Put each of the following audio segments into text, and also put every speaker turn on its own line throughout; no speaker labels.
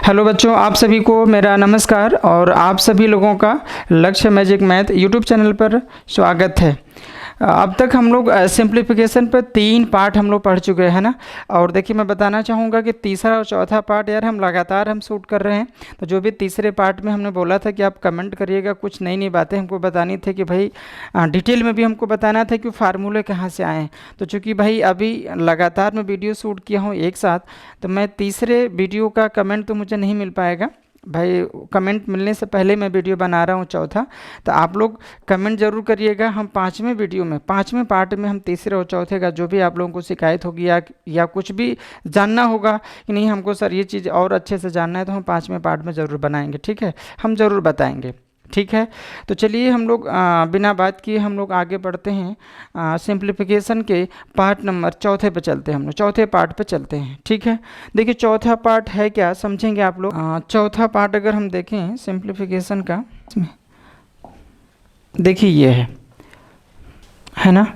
Hello बच्चों, आप सभी को मेरा नमस्कार और आप सभी लोगों का लक्ष्य मैजिक मैथ यूट्यूब चैनल पर स्वागत है। अब तक हम लोग सिंप्लीफिकेशन पर 3 पार्ट हम लोग पढ़ चुके हैं ना। और देखिए, मैं बताना चाहूँगा कि तीसरा और चौथा पार्ट यार हम लगातार शूट कर रहे हैं। तो जो भी तीसरे पार्ट में हमने बोला था कि आप कमेंट करिएगा, कुछ नई नई बातें हमको बतानी थी कि भाई डिटेल में भी हमको बताना था कि फार्मूले कहाँ से आए हैं। तो चूँकि भाई अभी लगातार मैं वीडियो शूट किया हूँ एक साथ, तो मैं तीसरे वीडियो का कमेंट तो मुझे नहीं मिल पाएगा भाई। कमेंट मिलने से पहले मैं वीडियो बना रहा हूँ चौथा। तो आप लोग कमेंट ज़रूर करिएगा। हम पाँचवें वीडियो में, पाँचवें पार्ट में हम तीसरे और चौथे का जो भी आप लोगों को शिकायत होगी या कुछ भी जानना होगा कि नहीं हमको सर ये चीज़ और अच्छे से जानना है, तो हम पाँचवें पार्ट में ज़रूर बनाएंगे। ठीक है, हम ज़रूर बताएंगे। ठीक है, तो चलिए हम लोग बिना बात किए हम लोग आगे बढ़ते हैं। सिंप्लीफिकेशन के पार्ट नंबर चौथे पे चलते हैं। हम लोग चौथे पार्ट पे चलते हैं। ठीक है, देखिए चौथा पार्ट है क्या, समझेंगे आप लोग। चौथा पार्ट अगर हम देखें सिंप्लीफिकेशन का, देखिए ये है ना।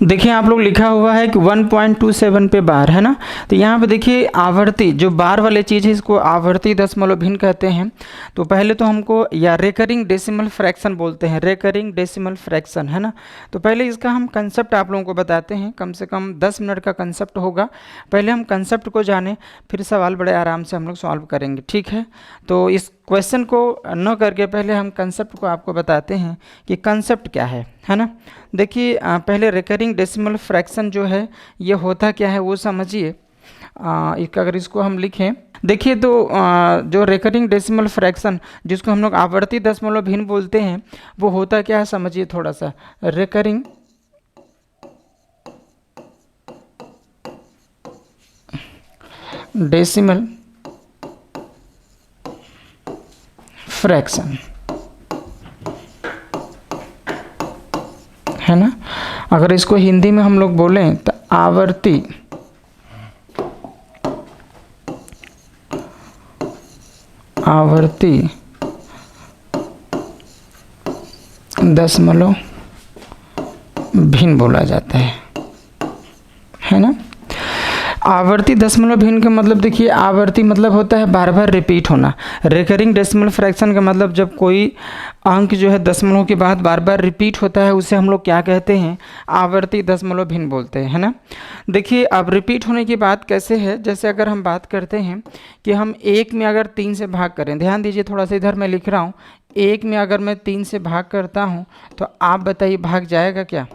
देखिए आप लोग लिखा हुआ है कि 1.27 पे बार है ना। तो यहाँ पे देखिए आवर्ती जो बार वाले चीज़ है इसको आवर्ती दशमलव भिन्न कहते हैं। तो पहले तो हमको या रेकरिंग डेसिमल फ्रैक्शन बोलते हैं, रेकरिंग डेसिमल फ्रैक्शन है ना। तो पहले इसका हम कंसेप्ट आप लोगों को बताते हैं। कम से कम 10 मिनट का कंसेप्ट होगा। पहले हम कंसेप्ट को जाने, फिर सवाल बड़े आराम से हम लोग सॉल्व करेंगे। ठीक है, तो इस क्वेश्चन को न करके पहले हम कंसेप्ट को आपको बताते हैं कि कंसेप्ट क्या है ना। देखिए पहले रिकरिंग डेसिमल फ्रैक्शन जो है ये होता क्या है वो समझिए। अगर इसको हम लिखें, देखिए तो जो रिकरिंग डेसिमल फ्रैक्शन जिसको हम लोग आवर्ती दशमलव भिन्न बोलते हैं वो होता क्या है समझिए थोड़ा सा। रिकरिंग डेसिमल फ्रैक्शन है ना। अगर इसको हिंदी में हम लोग बोलें तो आवर्ती दशमलव भिन्न बोला जाता है ना। आवर्ती दशमलव भिन्न का मतलब देखिए, आवर्ती मतलब होता है बार बार रिपीट होना। रिकरिंग डेसिमल फ्रैक्शन का मतलब जब कोई अंक जो है दशमलव के बाद बार बार रिपीट होता है उसे हम लोग क्या कहते हैं, आवर्ती दशमलव भिन्न बोलते हैं है ना। देखिए अब रिपीट होने की बात कैसे है, जैसे अगर हम बात करते हैं कि हम 1 में अगर 3 से भाग करें, ध्यान दीजिए थोड़ा सा इधर मैं लिख रहा हूँ। 1 में अगर मैं 3 से भाग करता हूँ तो आप बताइए भाग जाएगा क्या।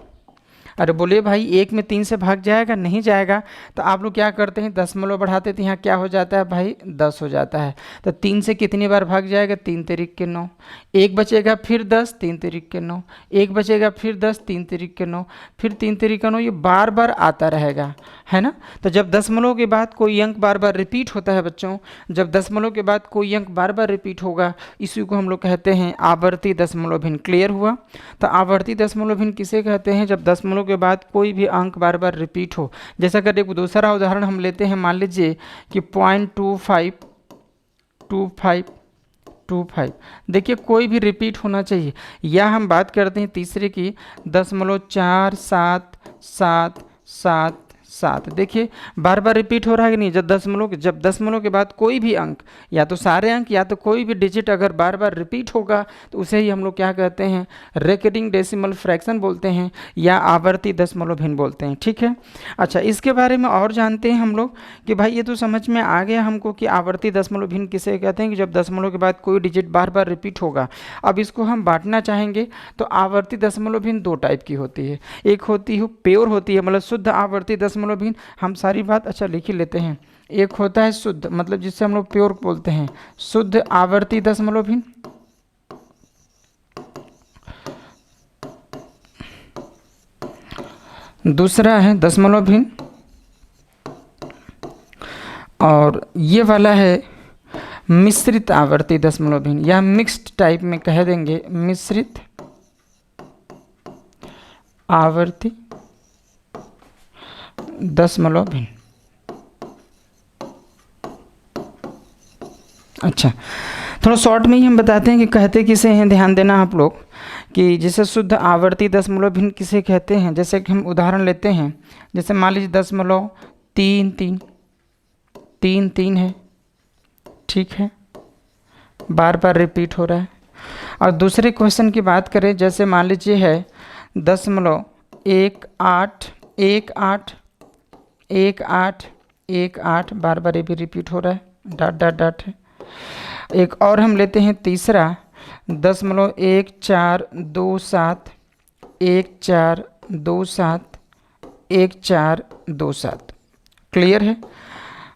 अरे बोलिए भाई 1 में 3 से भाग जाएगा, नहीं जाएगा। तो आप लोग क्या करते हैं, दशमलव बढ़ाते तो यहाँ क्या हो जाता है भाई 10 हो जाता है। तो 3 से कितनी बार भाग जाएगा, 3 तिरिक के 9, 1 बचेगा फिर 10, 3 तिरिक के 9, 1 बचेगा फिर 10, 3 तिरिक के 9, फिर 3 तिरिक का 9, ये बार बार आता रहेगा है ना। तो जब दशमलव के बाद कोई अंक बार बार रिपीट होता है बच्चों, जब दशमलव के बाद कोई अंक बार बार रिपीट होगा इसी को हम लोग कहते हैं आवर्ती दशमलव भिन्न। क्लियर हुआ। तो आवर्ती दशमलव भिन्न किसे कहते हैं, जब दशमलव के बाद कोई भी अंक बार बार रिपीट हो। जैसा अगर एक दूसरा उदाहरण हम लेते हैं, मान लीजिए कि 0.2525, देखिए कोई भी रिपीट होना चाहिए। या हम बात करते हैं तीसरे की 0.4777, देखिए बार बार रिपीट हो रहा है कि नहीं। जब दशमलव के बाद कोई भी अंक या तो सारे अंक या तो कोई भी डिजिट अगर बार बार रिपीट होगा तो उसे ही हम लोग क्या कहते हैं, रिकरिंग डेसिमल फ्रैक्शन बोलते हैं या आवर्ती दशमलव भिन्न बोलते हैं। ठीक है, अच्छा इसके बारे में और जानते हैं हम लोग कि भाई ये तो समझ में आ गया हमको कि आवर्ती दशमलव भिन्न किसे कहते हैं, कि जब दशमलव के बाद कोई डिजिट बार बार रिपीट होगा। अब इसको हम बांटना चाहेंगे तो आवर्ती दशमलव भिन्न 2 टाइप की होती है। एक होती है प्योर होती है, मतलब शुद्ध आवर्ती दशमलव भिन्न, हम सारी बात अच्छा लिख ही लेते हैं। एक होता है शुद्ध, मतलब जिससे हम लोग प्योर बोलते हैं, शुद्ध आवर्ती दशमलव भिन्न। दूसरा है दशमलव भिन्न, और ये वाला है मिश्रित आवर्ती दशमलव भिन्न या मिक्स्ड टाइप में कह देंगे, मिश्रित आवर्ती दशमलव भिन्न। अच्छा थोड़ा शॉर्ट में ही हम बताते हैं कि कहते किसे हैं। ध्यान देना आप लोग कि जैसे शुद्ध आवर्ती दशमलव भिन्न किसे कहते हैं। जैसे कि हम उदाहरण लेते हैं, जैसे मान लीजिए 0.33 3 3 है, ठीक है, बार बार रिपीट हो रहा है। और दूसरे क्वेश्चन की बात करें, जैसे मान लीजिए है 0.181818 बार बार ये भी रिपीट हो रहा है, डॉट डॉट डॉट है। एक और हम लेते हैं तीसरा 0.1427 1427 1427। क्लियर है?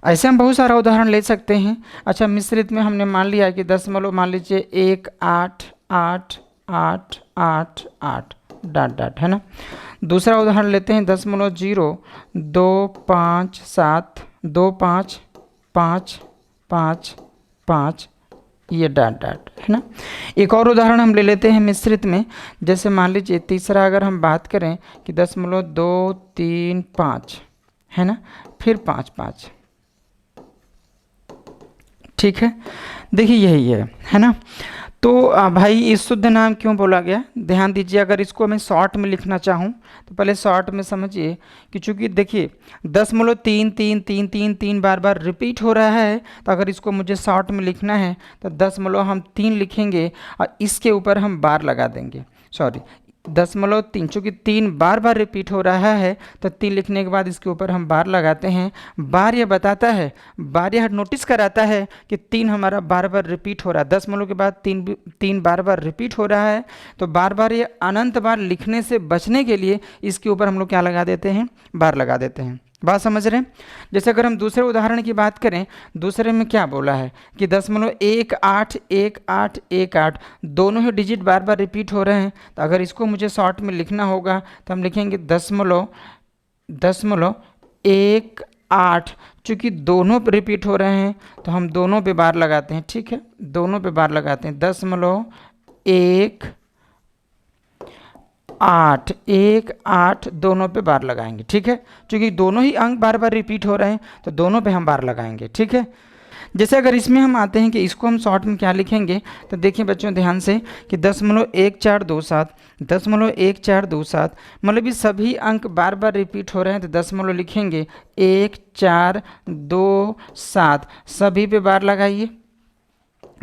ऐसे हम बहुत सारा उदाहरण ले सकते हैं। अच्छा, मिश्रित में हमने मान लिया कि दशमलव मान लीजिए 18888 डॉट डॉट, है ना। दूसरा उदाहरण लेते हैं 0.257255555 ये डॉट डॉट, है ना। एक और उदाहरण हम ले लेते हैं मिश्रित में, जैसे मान लीजिए तीसरा अगर हम बात करें कि 0.235 है ना, फिर 55, ठीक है। देखिए यही है ना। तो भाई इस शुद्ध नाम क्यों बोला गया, ध्यान दीजिए। अगर इसको मैं शॉर्ट में लिखना चाहूँ तो पहले शॉर्ट में समझिए कि चूँकि देखिए 0.3333 बार बार रिपीट हो रहा है, तो अगर इसको मुझे शॉर्ट में लिखना है तो 0.3 लिखेंगे और इसके ऊपर हम बार लगा देंगे। सॉरी, 0.3, चूँकि 3 बार बार रिपीट हो रहा है तो 3 लिखने के बाद इसके ऊपर हम बार लगाते हैं। बार ये बताता है, बार यह नोटिस कराता है कि 3 हमारा बार बार रिपीट हो रहा है। 0 के बाद 3 बार बार रिपीट हो रहा है, तो बार बार ये अनंत बार लिखने से बचने के लिए इसके ऊपर हम लोग क्या लगा देते हैं, बार लगा देते हैं। बात समझ रहे हैं? जैसे अगर हम दूसरे उदाहरण की बात करें, दूसरे में क्या बोला है कि 0.181818 दोनों ही डिजिट बार बार रिपीट हो रहे हैं। तो अगर इसको मुझे शॉर्ट में लिखना होगा तो हम लिखेंगे 0.18। चूँकि दोनों रिपीट हो रहे हैं तो हम दोनों पे बार लगाते हैं, ठीक है, दोनों पे बार लगाते हैं। 0.18 दोनों पे बार लगाएंगे, ठीक है। क्योंकि दोनों ही अंक बार बार रिपीट हो रहे हैं तो दोनों पे हम बार लगाएंगे, ठीक है। जैसे अगर इसमें हम आते हैं कि इसको हम शॉर्ट में क्या लिखेंगे, तो देखिए बच्चों ध्यान से कि 0.1427 मतलब ये सभी अंक बार बार रिपीट हो रहे हैं, तो दशमलव लिखेंगे 1427, सभी पे बार लगाइए।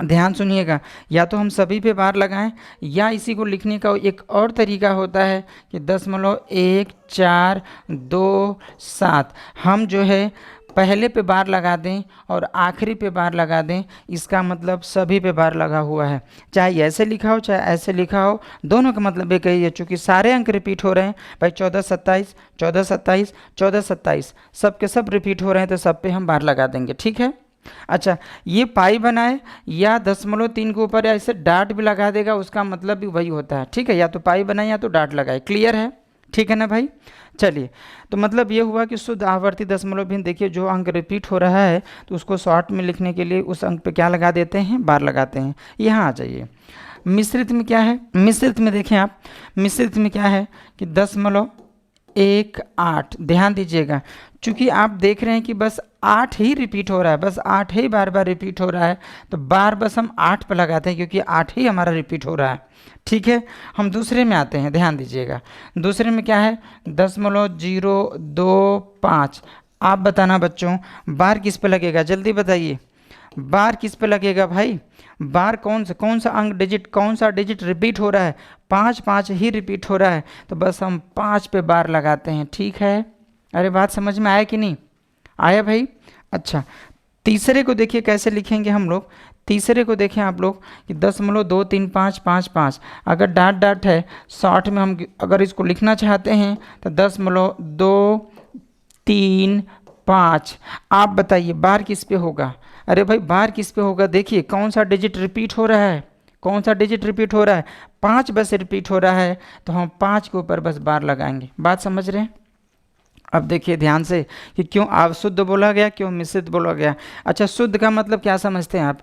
ध्यान सुनिएगा, या तो हम सभी पे बार लगाएं या इसी को लिखने का एक और तरीका होता है कि 0.1427 हम जो है पहले पे बार लगा दें और आखिरी पे बार लगा दें। इसका मतलब सभी पे बार लगा हुआ है, चाहे ऐसे लिखा हो चाहे ऐसे लिखा हो, दोनों का मतलब एक ही है। चूँकि सारे अंक रिपीट हो रहे हैं भाई, 1427 1427 1427 सब के सब रिपीट हो रहे हैं, तो सब पे हम बार लगा देंगे, ठीक है। अच्छा, ये पाई बनाए या 0.3 के ऊपर ऐसे डाट भी लगा देगा, उसका मतलब भी वही होता है, ठीक है। या तो पाई बनाए या तो डाट लगाए, क्लियर है, ठीक है ना भाई। चलिए, तो मतलब ये हुआ कि शुद्ध आवर्ती दशमलव भिन्न, देखिए जो अंक रिपीट हो रहा है तो उसको शॉर्ट में लिखने के लिए उस अंक पे क्या लगा देते हैं, बार लगाते हैं। यहाँ आ जाइए, मिश्रित में क्या है, मिश्रित में देखें आप, मिश्रित में क्या है कि 0.18, ध्यान दीजिएगा। चूँकि आप देख रहे हैं कि बस 8 ही रिपीट हो रहा है, बस 8 ही बार बार रिपीट हो रहा है, तो बार बस हम 8 पर लगाते हैं क्योंकि 8 ही हमारा रिपीट हो रहा है, ठीक है। हम दूसरे में आते हैं, ध्यान दीजिएगा। दूसरे में क्या है 0.025। आप बताना बच्चों, बार किस पे लगेगा, जल्दी बताइए, बार किस पे लगेगा भाई। बार कौन सा अंक डिजिट, कौन सा डिजिट रिपीट हो रहा है, 5 ही रिपीट हो रहा है, तो बस हम 5 पे बार लगाते हैं, ठीक है। अरे बात समझ में आया कि नहीं आया भाई। अच्छा, तीसरे को देखिए कैसे लिखेंगे हम लोग। तीसरे को देखें आप लोग कि 0.23555, अगर डाट डाट है शॉर्ट में हम अगर इसको लिखना चाहते हैं तो 0.235। आप बताइए बार किस पे होगा। अरे भाई बार किस पे होगा, देखिए कौन सा डिजिट रिपीट हो रहा है, कौन सा डिजिट रिपीट हो रहा है, 5 बस रिपीट हो रहा है, तो हम 5 के ऊपर बस बार लगाएंगे। बात समझ रहे हैं? अब देखिए ध्यान से कि क्यों आप शुद्ध बोला गया, क्यों मिश्रित बोला गया। अच्छा, शुद्ध का मतलब क्या समझते हैं आप?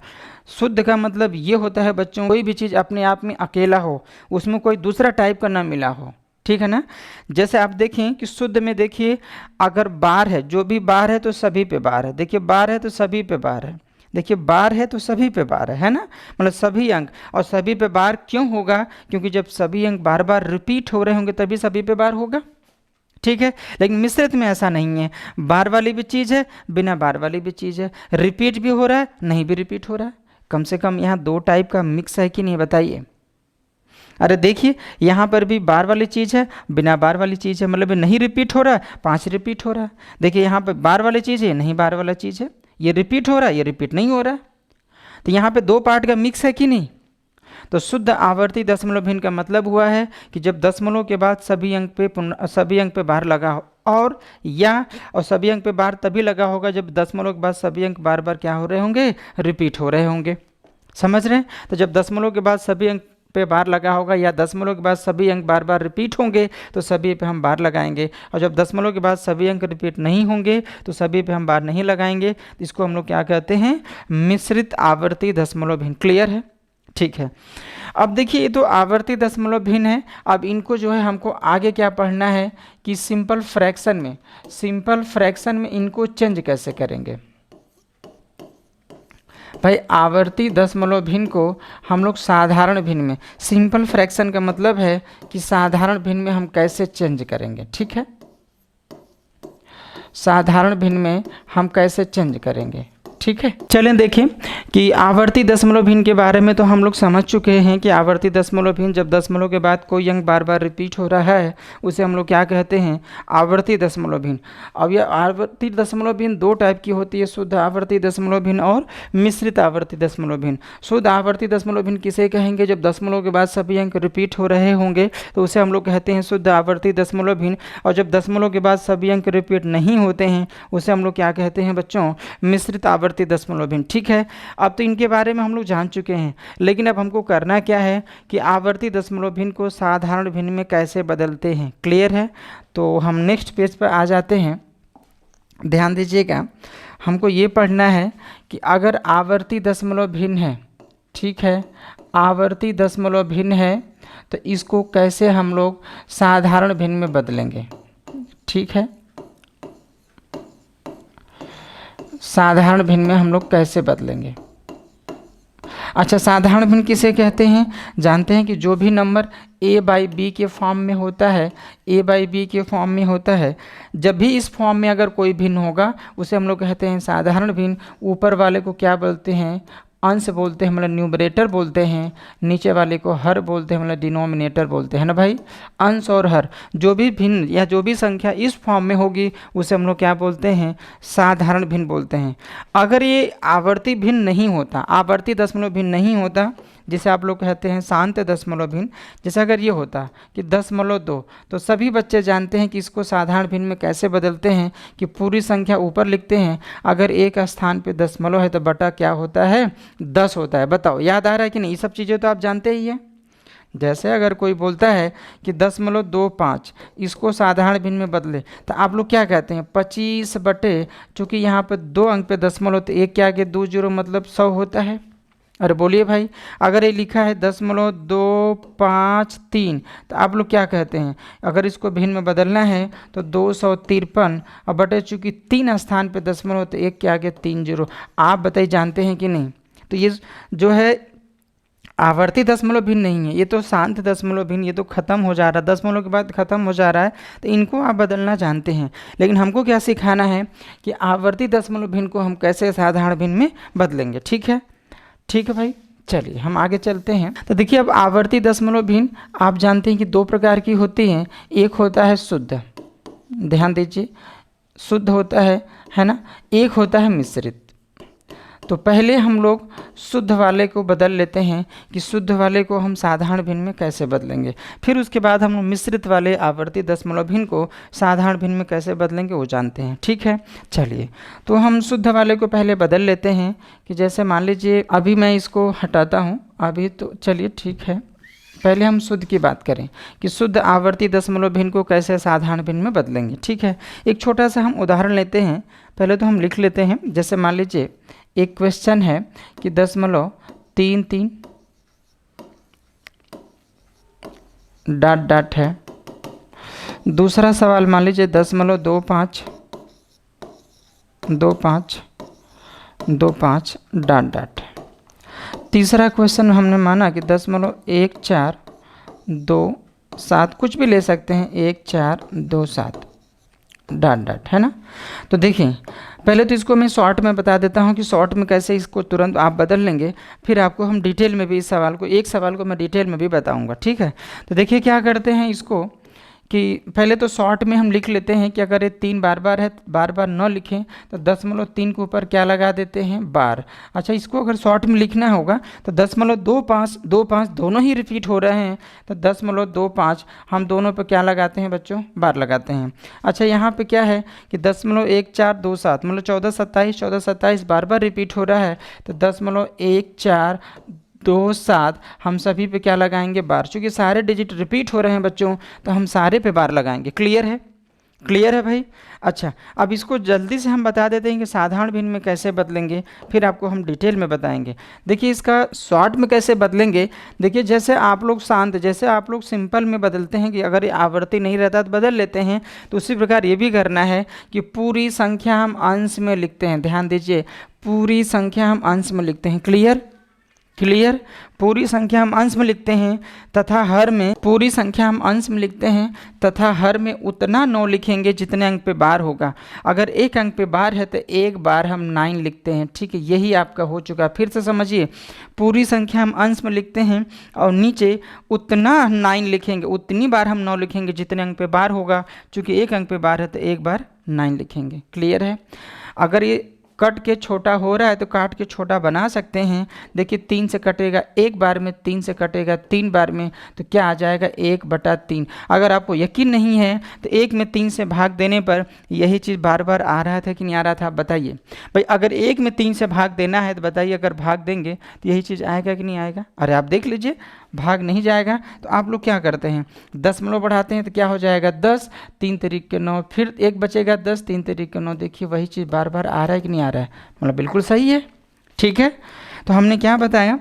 शुद्ध का मतलब ये होता है बच्चों, कोई भी चीज़ अपने आप में अकेला हो, उसमें कोई दूसरा टाइप का ना मिला हो, ठीक है ना। जैसे आप देखें कि शुद्ध में देखिए अगर बार है, जो भी बार है तो सभी पे बार है। देखिए बार है तो सभी पे बार है, देखिए बार है तो सभी पे बार है ना, मतलब सभी अंक। और सभी पे बार क्यों होगा, क्योंकि जब सभी अंक बार बार रिपीट हो रहे होंगे तभी सभी पे बार होगा, ठीक है। लेकिन मिश्रित में ऐसा नहीं है, बार वाली भी चीज़ है, बिना बार वाली भी चीज़ है, रिपीट भी हो रहा है, नहीं भी रिपीट हो रहा है। कम से कम यहाँ दो टाइप का मिक्स है कि नहीं बताइए। अरे देखिए यहाँ पर भी बार वाली चीज़ है, बिना बार वाली चीज़ है, मतलब नहीं रिपीट हो रहा है, 5 रिपीट हो रहा है। देखिए यहाँ पर बार वाली चीज़ है, नहीं बार वाला चीज़ है, ये रिपीट हो रहा है, ये रिपीट नहीं हो रहा है। तो यहाँ पे दो पार्ट का मिक्स है कि नहीं। तो शुद्ध आवर्ती दशमलव भिन्न का मतलब हुआ है कि जब दशमलव के बाद सभी अंक पे बार लगा हो, और सभी अंक पे बार तभी लगा होगा जब दशमलव के बाद सभी अंक बार बार क्या हो रहे होंगे, रिपीट हो रहे होंगे। समझ रहे हैं। तो जब दशमलव के बाद सभी अंक पे बार लगा होगा या दशमलव के बाद सभी अंक बार बार रिपीट होंगे तो सभी पे हम बार लगाएंगे, और जब दशमलव के बाद सभी अंक रिपीट नहीं होंगे तो सभी पे हम बार नहीं लगाएंगे। तो इसको हम लोग क्या कहते हैं, मिश्रित आवर्ती दशमलव भिन्न। क्लियर है, ठीक है। अब देखिए ये तो आवर्ती दशमलव भिन्न है। अब इनको जो है हमको आगे क्या पढ़ना है कि सिंपल फ्रैक्शन में इनको चेंज कैसे करेंगे। भाई आवर्ती दशमलव भिन्न को हम लोग साधारण भिन्न में, सिंपल फ्रैक्शन का मतलब है कि साधारण भिन्न में हम कैसे चेंज करेंगे। ठीक है, साधारण भिन्न में हम कैसे चेंज करेंगे। ठीक है, चलें देखें कि आवर्ती दशमलव भिन्न के बारे में तो हम लोग समझ चुके हैं कि आवर्ती दशमलव भिन्न जब दशमलव के बाद कोई अंक बार बार रिपीट हो रहा है उसे हम लोग क्या कहते हैं, आवर्ती दशमलव भिन्न। अब यह आवर्ती दशमलव भिन्न दो टाइप की होती है, शुद्ध आवर्ती दशमलव भिन्न और मिश्रित आवर्ती दशमलव भिन्न। शुद्ध आवर्ती दशमलव भिन्न किसे कहेंगे, जब दशमलव के बाद सभी अंक रिपीट हो रहे होंगे तो उसे हम लोग कहते हैं शुद्ध आवर्ती दशमलव भिन्न, और जब दशमलव के बाद सभी अंक रिपीट नहीं होते हैं उसे हम लोग क्या कहते हैं बच्चों, मिश्रित आवर्ती दशमलव भिन्न। ठीक है, अब तो इनके बारे में हम लोग जान चुके हैं, लेकिन अब हमको करना क्या है कि आवर्ती दशमलव भिन्न को साधारण भिन्न में कैसे बदलते हैं। क्लियर है, तो हम नेक्स्ट पेज पर आ जाते हैं। ध्यान दीजिएगा, हमको ये पढ़ना है कि अगर आवर्ती दशमलव भिन्न है, ठीक है, आवर्ती दशमलव भिन्न है तो इसको कैसे हम लोग साधारण भिन्न में बदलेंगे। ठीक है, साधारण भिन्न में हम लोग कैसे बदलेंगे। अच्छा, साधारण भिन्न किसे कहते हैं, जानते हैं कि जो भी नंबर a बाई बी के फॉर्म में होता है, a बाई बी के फॉर्म में होता है, जब भी इस फॉर्म में अगर कोई भिन्न होगा उसे हम लोग कहते हैं साधारण भिन्न। ऊपर वाले को क्या बोलते हैं, अंश बोलते हैं, मतलब न्यूमरेटर बोलते हैं, नीचे वाले को हर बोलते हैं, मतलब डिनोमिनेटर बोलते हैं ना भाई। अंश और हर जो भी भिन्न या जो भी संख्या इस फॉर्म में होगी उसे हम लोग क्या बोलते हैं, साधारण भिन्न बोलते हैं। अगर ये आवर्ती भिन्न नहीं होता, आवर्ती दशमलव भिन्न नहीं होता, जिसे आप लोग कहते हैं शांत दशमलव भिन्न, जैसे अगर ये होता कि 0.2, तो सभी बच्चे जानते हैं कि इसको साधारण भिन्न में कैसे बदलते हैं कि पूरी संख्या ऊपर लिखते हैं, अगर एक स्थान पे दशमलव है तो बटा क्या होता है, 10 होता है। बताओ याद आ रहा है कि नहीं, ये सब चीज़ें तो आप जानते ही हैं। जैसे अगर कोई बोलता है कि 0.25 इसको साधारण भिन्न में बदले तो आप लोग क्या कहते हैं, 25 बटे, चूँकि यहाँ पर 2 अंक पे दशमलव तो एक के आगे 2 जीरो मतलब 100 होता है। अरे बोलिए भाई, अगर ये लिखा है 0.253 तो आप लोग क्या कहते हैं, अगर इसको भिन्न में बदलना है तो 253, और बटे चूँकि 3 स्थान पे दशमलव तो एक के आगे 3 जीरो। आप बताइए जानते हैं कि नहीं। तो ये जो है आवर्ती दशमलव भिन्न नहीं है, ये तो शांत दशमलव भिन्न, ये तो खत्म हो जा रहा है, दशमलव के बाद खत्म हो जा रहा है, तो इनको आप बदलना जानते हैं। लेकिन हमको क्या सिखाना है कि आवर्ती दशमलव भिन्न को हम कैसे साधारण भिन्न में बदलेंगे। ठीक है, ठीक है भाई, चलिए हम आगे चलते हैं। तो देखिए अब आवर्ती दशमलव भिन्न आप जानते हैं कि दो प्रकार की होती हैं, एक होता है शुद्ध, ध्यान दीजिए, शुद्ध होता है ना, एक होता है मिश्रित। तो पहले हम लोग शुद्ध वाले को बदल लेते हैं कि शुद्ध वाले को हम साधारण भिन्न में कैसे बदलेंगे, फिर उसके बाद हम मिश्रित वाले आवर्ती दशमलव भिन्न को साधारण भिन्न में कैसे बदलेंगे वो जानते हैं। ठीक है, चलिए तो हम शुद्ध वाले को पहले बदल लेते हैं कि जैसे मान लीजिए अभी मैं इसको हटाता हूँ अभी, तो चलिए ठीक है, पहले हम शुद्ध की बात करें कि शुद्ध आवर्ती दशमलव भिन्न को कैसे साधारण भिन्न में बदलेंगे। ठीक है, एक छोटा सा हम उदाहरण लेते हैं, पहले तो हम लिख लेते हैं। जैसे मान लीजिए एक क्वेश्चन है कि 0.33 डॉट डॉट है। दूसरा सवाल मान लीजिए 0.25 डॉट डॉट। तीसरा क्वेश्चन हमने माना कि 0.1427, कुछ भी ले सकते हैं, 1427। डॉट डॉट, है ना। तो देखिए पहले तो इसको मैं शॉर्ट में बता देता हूँ कि शॉर्ट में कैसे इसको तुरंत आप बदल लेंगे, फिर आपको हम डिटेल में भी इस सवाल को, एक सवाल को मैं डिटेल में भी बताऊँगा, ठीक है। तो देखिए क्या करते हैं इसको कि पहले तो शॉर्ट में हम लिख लेते हैं कि अगर ये 3 बार बार है, बार बार न लिखें तो 0.3 के ऊपर क्या लगा देते हैं, बार। अच्छा, इसको अगर शॉर्ट में लिखना होगा तो 0.25 दोनों ही रिपीट हो रहे हैं, तो 0.25 हम दोनों पे क्या लगाते हैं बच्चों, बार लगाते हैं। अच्छा, यहाँ पे क्या है कि 0.1427 मतलब 1427 बार बार रिपीट हो रहा है, तो 0.1427 हम सभी पे क्या लगाएंगे, बार। चूँकि सारे डिजिट रिपीट हो रहे हैं बच्चों, तो हम सारे पे बार लगाएंगे। क्लियर है, क्लियर है भाई। अच्छा, अब इसको जल्दी से हम बता देते हैं कि साधारण भिन्न में कैसे बदलेंगे, फिर आपको हम डिटेल में बताएंगे। देखिए इसका शॉर्ट में कैसे बदलेंगे, देखिए जैसे आप लोग जैसे आप लोग सिंपल में बदलते हैं कि अगर ये आवर्ती नहीं रहता तो बदल लेते हैं, तो उसी प्रकार ये भी करना है कि पूरी संख्या हम अंश में लिखते हैं। ध्यान दीजिए, पूरी संख्या हम अंश में लिखते हैं। क्लियर, क्लियर, पूरी संख्या हम अंश में लिखते हैं तथा हर में, पूरी संख्या हम अंश में लिखते हैं तथा हर में उतना 9 लिखेंगे जितने अंक पे बार होगा। अगर एक अंक पे बार है तो एक बार हम 9 लिखते हैं, ठीक है। यही आपका हो चुका। फिर से समझिए, पूरी संख्या हम अंश में लिखते हैं और नीचे उतना 9 लिखेंगे, उतनी बार हम 9 लिखेंगे जितने अंक पे बार होगा। चूँकि एक अंक पे बार है तो एक बार 9 लिखेंगे। क्लियर है। अगर ये कट के छोटा हो रहा है तो काट के छोटा बना सकते हैं। देखिए 3 से कटेगा एक बार में, 3 से कटेगा 3 बार में, तो क्या आ जाएगा, 1/3। अगर आपको यकीन नहीं है तो 1 में 3 से भाग देने पर यही चीज़ बार बार आ रहा था कि नहीं आ रहा था, बताइए भाई। अगर 1 में 3 से भाग देना है तो बताइए, अगर भाग देंगे तो यही चीज़ आएगा कि नहीं आएगा। अरे आप देख लीजिए, भाग नहीं जाएगा तो आप लोग क्या करते हैं, 10 बढ़ाते हैं तो क्या हो जाएगा, 10, 3 तिरिक के 9, फिर एक बचेगा 10, 3 तिरिक के 9। देखिए वही चीज़ बार बार आ रहा है कि नहीं आ रहा है, मतलब बिल्कुल सही है, ठीक है। तो हमने क्या बताया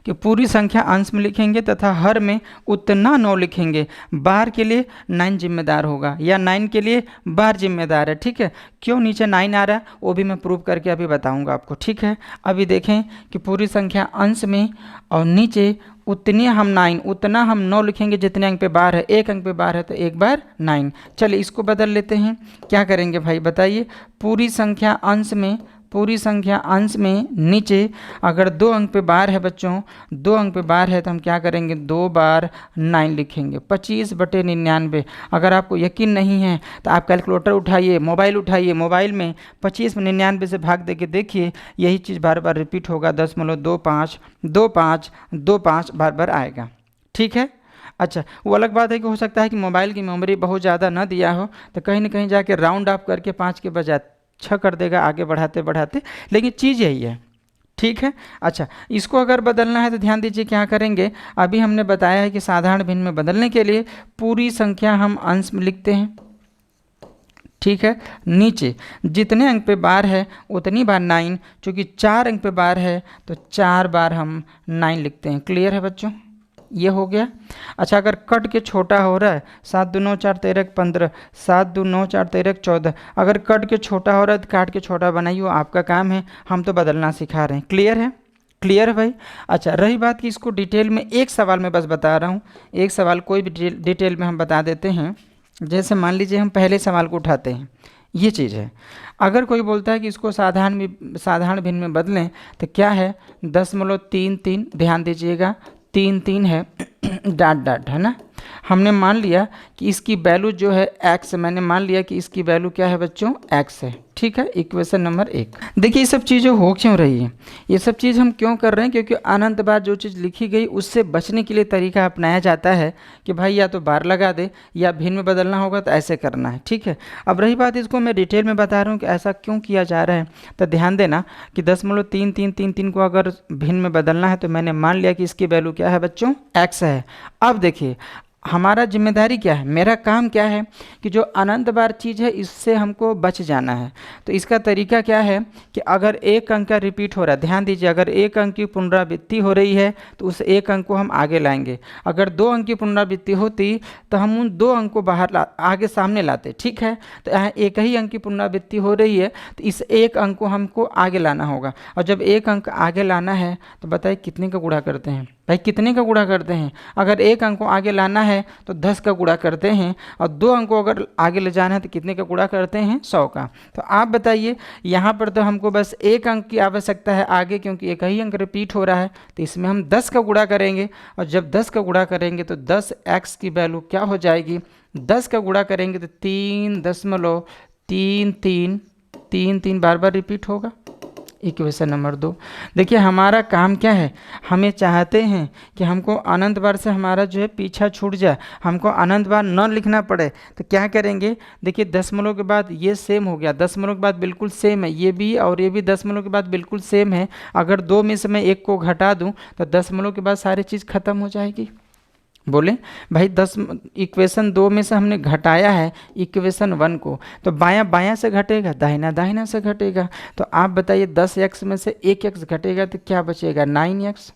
कि पूरी संख्या अंश में लिखेंगे तथा हर में उतना 9 लिखेंगे। बार के लिए 9 जिम्मेदार होगा या 9 के लिए बार जिम्मेदार है, ठीक है। क्यों नीचे 9 आ रहा है वो भी मैं प्रूव करके अभी बताऊंगा आपको, ठीक है। अभी देखें कि पूरी संख्या अंश में और नीचे उतनी हम 9, उतना हम 9 लिखेंगे जितने अंक पे बार है। एक अंक पे बार है तो एक बार 9। चलिए इसको बदल लेते हैं। क्या करेंगे भाई बताइए, पूरी संख्या अंश में, पूरी संख्या अंश में नीचे अगर 2 अंक पे बार है बच्चों, 2 अंक पे बार है तो हम क्या करेंगे, 2 बार 9 लिखेंगे। 25/99। अगर आपको यकीन नहीं है तो आप कैलकुलेटर उठाइए, मोबाइल उठाइए, मोबाइल में 25 में 99 से भाग दे के देखिए, यही चीज़ बार बार रिपीट होगा। 10.25 बार बार आएगा, ठीक है। अच्छा, वो अलग बात है कि हो सकता है कि मोबाइल की मेमोरी बहुत ज़्यादा ना दिया हो तो कहीं ना कहीं जाके राउंड अप करके 5 के बजाय 6 कर देगा आगे बढ़ाते बढ़ाते, लेकिन चीज़ यही है, ठीक है। अच्छा, इसको अगर बदलना है तो ध्यान दीजिए क्या करेंगे। अभी हमने बताया है कि साधारण भिन्न में बदलने के लिए पूरी संख्या हम अंश में लिखते हैं, ठीक है। नीचे जितने अंक पे बार है उतनी बार 9, चूँकि 4 अंक पे बार है तो 4 बार हम 9 लिखते हैं। क्लियर है बच्चों, ये हो गया। अच्छा, अगर कट के छोटा हो रहा है, 7 2 9 4 13 15, 7 2 9 4 13 14, अगर कट के छोटा हो रहा है तो काट के छोटा बनाइए, वो आपका काम है, हम तो बदलना सिखा रहे हैं। क्लियर है, क्लियर है भाई। अच्छा, रही बात कि इसको डिटेल में एक सवाल में बस बता रहा हूँ, एक सवाल कोई भी डिटेल में हम बता देते हैं। जैसे मान लीजिए हम पहले सवाल को उठाते हैं, ये चीज़ है। अगर कोई बोलता है कि इसको साधारण भिन्न में बदलें तो क्या है, 10.33, ध्यान दीजिएगा 3 है, डॉट डॉट, है ना। हमने मान लिया कि इसकी वैल्यू जो है x, मैंने मान लिया कि इसकी वैल्यू क्या है बच्चों, x है, ठीक है। Equation number 1। देखिए ये सब चीज़ें हो क्यों रही है, ये सब चीज़ हम क्यों कर रहे हैं, क्योंकि अनंत बार जो चीज़ लिखी गई उससे बचने के लिए तरीका अपनाया जाता है कि भाई या तो बार लगा दे या भिन्न में बदलना होगा तो ऐसे करना है, ठीक है। अब रही बात, इसको मैं डिटेल में बता रहा हूँ कि ऐसा क्यों किया जा रहा है। तो ध्यान देना कि 10.3333 को अगर भिन्न में बदलना है तो मैंने मान लिया कि इसकी वैल्यू क्या है बच्चों, x है। अब देखिए हमारा जिम्मेदारी क्या है, मेरा काम क्या है कि जो अनंत बार चीज़ है इससे हमको बच जाना है। तो इसका तरीका क्या है कि अगर एक अंक का रिपीट हो रहा है, ध्यान दीजिए, अगर एक अंक की पुनरावृत्ति हो रही है तो उस एक अंक को हम आगे लाएंगे। अगर 2 अंक की पुनरावृत्ति होती तो हम उन 2 अंक को आगे सामने लाते, ठीक है। तो यहाँ एक ही अंक की पुनरावृत्ति हो रही है तो इस एक अंक को हमको आगे लाना होगा, और जब एक अंक आगे लाना है तो बताइए कितने का गुणा करते हैं, भाई कितने का गुणा करते हैं? अगर एक अंक को आगे लाना है तो 10 का गुणा करते हैं, और 2 अंक को अगर आगे ले जाना है तो कितने का गुणा करते हैं? 100 का। तो आप बताइए, यहाँ पर तो हमको बस एक अंक की आवश्यकता है आगे, क्योंकि एक ही अंक रिपीट हो रहा है, तो इसमें हम 10 का गुणा करेंगे, और जब 10 का गुणा करेंगे तो 10x की वैल्यू क्या हो जाएगी? 10 का गुणा करेंगे तो 3.33 बार बार रिपीट होगा। Equation number 2। देखिए हमारा काम क्या है, हमें चाहते हैं कि हमको अनंत बार से हमारा जो है पीछा छूट जाए, हमको अनंत बार न लिखना पड़े। तो क्या करेंगे, देखिए दशमलव के बाद ये सेम हो गया, दशमलव के बाद बिल्कुल सेम है, ये भी और ये भी दशमलव के बाद बिल्कुल सेम है। अगर 2 में से मैं 1 को घटा दूं तो दशमलव के बाद सारी चीज़ खत्म हो जाएगी। बोले भाई 10 इक्वेशन 2 में से हमने घटाया है इक्वेशन 1 को, तो बायां बायां से घटेगा, दाहिना दाहिना से घटेगा। तो आप बताइए 10x में से 1x घटेगा तो क्या बचेगा? 9x।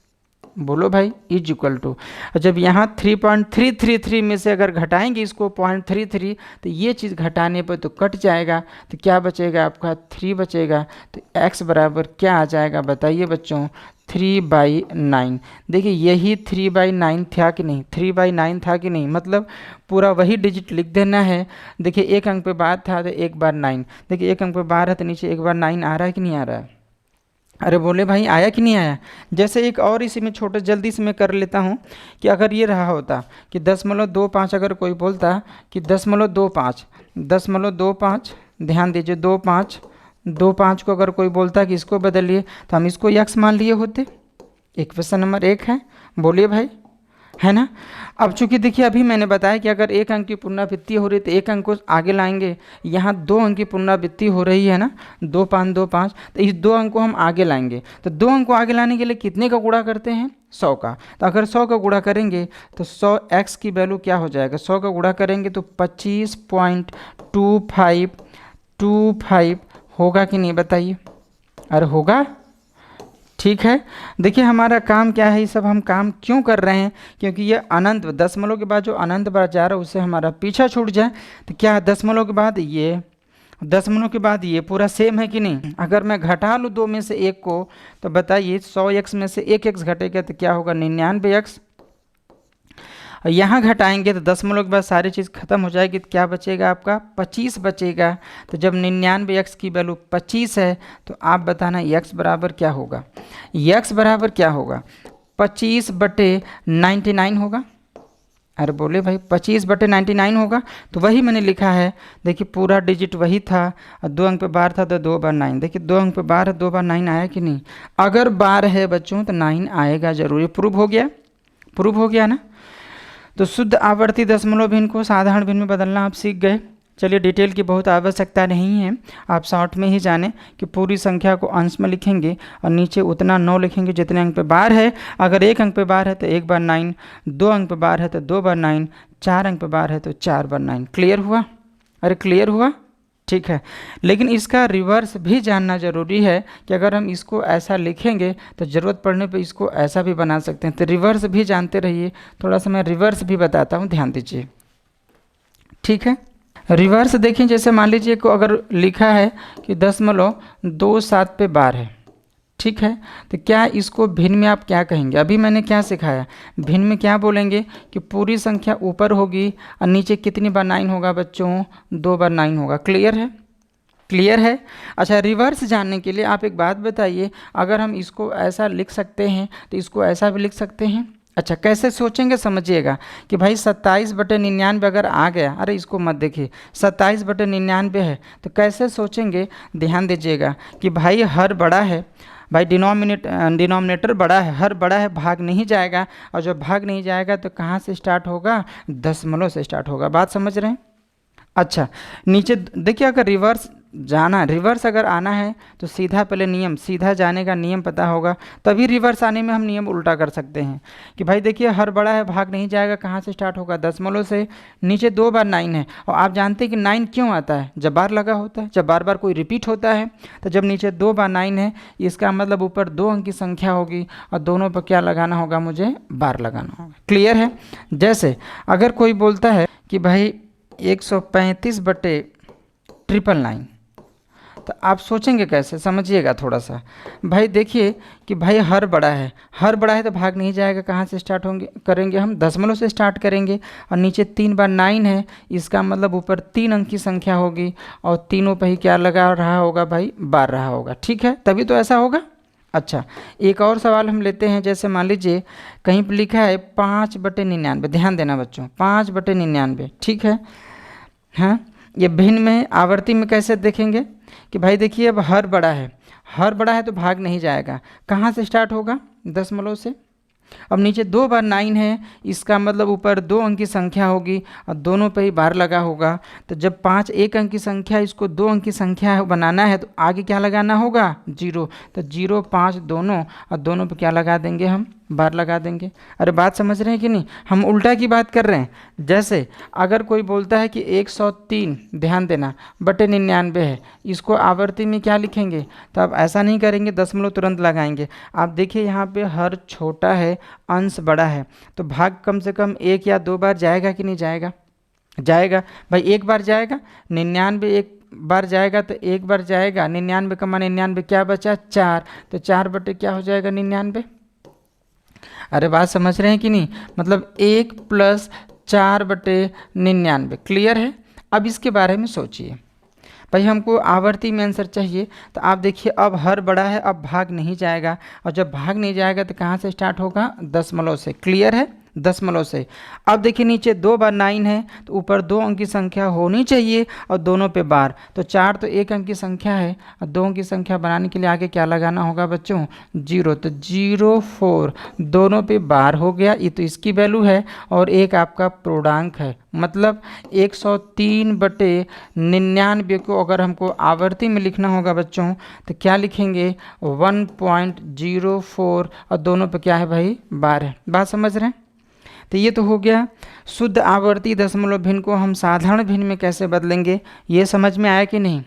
बोलो भाई इज इक्वल टू, जब यहाँ 3.333 में से अगर घटाएंगे इसको 0.33, तो ये चीज़ घटाने पर तो कट जाएगा, तो क्या बचेगा आपका? 3 बचेगा। तो x बराबर क्या आ जाएगा बताइए बच्चों? 3/9। देखिए यही 3/9 था कि नहीं? 3/9 था कि नहीं? मतलब पूरा वही डिजिट लिख देना है। देखिए एक अंक पे बार था तो 1 बार 9, देखिए एक अंक पे बार है तो नीचे 1 बार 9 आ रहा है कि नहीं आ रहा है? अरे बोले भाई आया कि नहीं आया? जैसे एक और इसी में छोटे जल्दी से मैं कर लेता हूँ कि अगर ये रहा होता कि 0.25, अगर कोई बोलता कि 0.25, ध्यान दीजिए 2.5 को अगर कोई बोलता कि इसको बदलिए, तो हम इसको x मान लिए होते। इक्वेशन नंबर 1 है, बोलिए भाई, है ना? अब चूंकि देखिए अभी मैंने बताया कि अगर एक अंक की पुनरावृत्ति हो रही तो एक अंक को आगे लाएंगे, यहाँ 2 अंक की पुनरावृत्ति हो रही है ना, 2 5 2 5, तो इस 2 अंक को हम आगे लाएंगे। तो 2 अंक को आगे लाने के लिए कितने का गुणा करते हैं? 100 का। तो अगर 100 का गुणा करेंगे तो 100x की वैल्यू क्या हो जाएगा? 100 का गुणा करेंगे तो 25.2525 होगा कि नहीं बताइए? अरे होगा, ठीक है। देखिए हमारा काम क्या है, ये सब हम काम क्यों कर रहे हैं? क्योंकि ये अनंत दशमलव के बाद जो अनंत बार जा रहा है उससे हमारा पीछा छूट जाए। तो क्या दशमलव के बाद ये, दशमलव के बाद ये पूरा सेम है कि नहीं? अगर मैं घटा लूँ 2 में से 1 को, तो बताइए 100x में से 1x घटेगा तो क्या होगा? 99x। यहाँ घटाएंगे तो दशमलव के बाद सारी चीज़ खत्म हो जाएगी, तो क्या बचेगा आपका? 25 बचेगा। तो जब 99x की वैल्यू 25 है तो आप बताना x बराबर क्या होगा? x बराबर क्या होगा? 25/99 होगा। अरे बोले भाई 25/99 होगा, तो वही मैंने लिखा है। देखिए पूरा डिजिट वही था, और 2 अंक पे बार था तो 2 बार 9। देखिए 2 अंक पे बार है, 2 बार 9 आया कि नहीं? अगर बार है बच्चों तो 9 आएगा जरूर। ये प्रूव हो गया, प्रूव हो गया ना? तो शुद्ध आवर्ती दशमलव भिन्न को साधारण भिन्न में बदलना आप सीख गए। चलिए डिटेल की बहुत आवश्यकता नहीं है, आप शॉर्ट में ही जानें कि पूरी संख्या को अंश में लिखेंगे और नीचे उतना 9 लिखेंगे जितने अंक पे बार है। अगर 1 अंक पे बार है तो 1 बार 9, 2 अंक पे बार है तो 2 बार 9, 4 अंक पे बार है तो 4 बार 9। क्लियर हुआ? अरे क्लियर हुआ, ठीक है। लेकिन इसका रिवर्स भी जानना जरूरी है कि अगर हम इसको ऐसा लिखेंगे तो ज़रूरत पड़ने पे इसको ऐसा भी बना सकते हैं। तो रिवर्स भी जानते रहिए, थोड़ा सा मैं रिवर्स भी बताता हूँ, ध्यान दीजिए, ठीक है। रिवर्स देखें, जैसे मान लीजिए को अगर लिखा है कि 0.27 पे बार है, ठीक है, तो क्या इसको भिन्न में आप क्या कहेंगे? अभी मैंने क्या सिखाया, भिन्न में क्या बोलेंगे कि पूरी संख्या ऊपर होगी और नीचे कितनी बार 9 होगा बच्चों? 2 बार 9 होगा। क्लियर है? क्लियर है? अच्छा, रिवर्स जानने के लिए आप एक बात बताइए, अगर हम इसको ऐसा लिख सकते हैं तो इसको ऐसा भी लिख सकते हैं। अच्छा कैसे सोचेंगे समझिएगा कि भाई 27/99 अगर आ गया, अरे इसको मत देखिए, 27/99 है तो कैसे सोचेंगे? ध्यान दीजिएगा कि भाई हर बड़ा है, भाई डिनोमिनेटर बड़ा है, हर बड़ा है, भाग नहीं जाएगा, और जब भाग नहीं जाएगा तो कहाँ से स्टार्ट होगा? दशमलव से स्टार्ट होगा। बात समझ रहे हैं? अच्छा नीचे देखिए, अगर रिवर्स जाना, रिवर्स अगर आना है तो सीधा पहले नियम, सीधा जाने का नियम पता होगा, तभी रिवर्स आने में हम नियम उल्टा कर सकते हैं कि भाई देखिए हर बड़ा है, भाग नहीं जाएगा, कहाँ से स्टार्ट होगा? दशमलव से। नीचे 2 बार 9 है, और आप जानते हैं कि 9 क्यों आता है? जब बार लगा होता है, जब बार बार कोई रिपीट होता है। तो जब नीचे 2 बार 9 है, इसका मतलब ऊपर 2 अंक की संख्या होगी, और दोनों पर क्या लगाना होगा? मुझे बार लगाना होगा। क्लियर है? जैसे अगर कोई बोलता है कि भाई 135/999, तो आप सोचेंगे कैसे, समझिएगा थोड़ा सा। भाई देखिए कि भाई हर बड़ा है, हर बड़ा है तो भाग नहीं जाएगा, कहाँ से स्टार्ट होंगे करेंगे हम, दशमलव से स्टार्ट करेंगे। और नीचे 3 बार 9 है, इसका मतलब ऊपर 3 अंक की संख्या होगी और तीनों पे ही क्या लगा रहा होगा भाई, बार रहा होगा। ठीक है, तभी तो ऐसा होगा। अच्छा, एक और सवाल हम लेते हैं। जैसे मान लीजिए कहीं पर लिखा है 5/99, ध्यान देना बच्चों, 5/99। ठीक है, हाँ, ये भिन्न में आवर्ती में कैसे देखेंगे कि भाई देखिए अब हर बड़ा है, हर बड़ा है तो भाग नहीं जाएगा, कहाँ से स्टार्ट होगा, दशमलव से। अब नीचे 2 बार 9 है, इसका मतलब ऊपर 2 अंक की संख्या होगी और दोनों पे ही बार लगा होगा। तो जब 5 एक अंक की संख्या, इसको 2 अंक की संख्या बनाना है तो आगे क्या लगाना होगा, 0। तो 0 5 दोनों, और दोनों पे क्या लगा देंगे हम, बार लगा देंगे। अरे बात समझ रहे हैं कि नहीं, हम उल्टा की बात कर रहे हैं। जैसे अगर कोई बोलता है कि 103, ध्यान देना, बटे 99 है, इसको आवर्ती में क्या लिखेंगे, तो आप ऐसा नहीं करेंगे, दशमलव तुरंत लगाएंगे। आप देखिए यहाँ पे हर छोटा है, अंश बड़ा है, तो भाग कम से कम 1 या 2 बार जाएगा कि नहीं जाएगा, जाएगा भाई। 1 बार जाएगा, 99 एक बार जाएगा तो 1 बार जाएगा, 99 कमा 99 क्या बचा, 4, तो 4 बटे क्या हो जाएगा, 99। अरे बात समझ रहे हैं कि नहीं, मतलब 1 + 4/99। क्लियर है। अब इसके बारे में सोचिए भाई, हमको आवर्ती में आंसर चाहिए, तो आप देखिए अब हर बड़ा है, अब भाग नहीं जाएगा, और जब भाग नहीं जाएगा तो कहाँ से स्टार्ट होगा, दशमलव से। क्लियर है, दशमलव से। अब देखिए नीचे 2 बार 9 है, तो ऊपर 2 अंक की संख्या होनी चाहिए और दोनों पे बार। तो 4 तो 1 अंक की संख्या है और 2 अंक की संख्या बनाने के लिए आगे क्या लगाना होगा बच्चों, 0। तो 0 4 दोनों पे बार हो गया, ये तो इसकी वैल्यू है, और एक आपका पूर्णांक है। मतलब 103/99 को अगर हमको आवर्ती में लिखना होगा बच्चों, तो क्या लिखेंगे, 1.04, और दोनों पे क्या है भाई, बार है। बात समझ रहे हैं। तो ये तो हो गया शुद्ध आवर्ती दशमलव भिन्न को हम साधारण भिन्न में कैसे बदलेंगे, ये समझ में आया कि नहीं।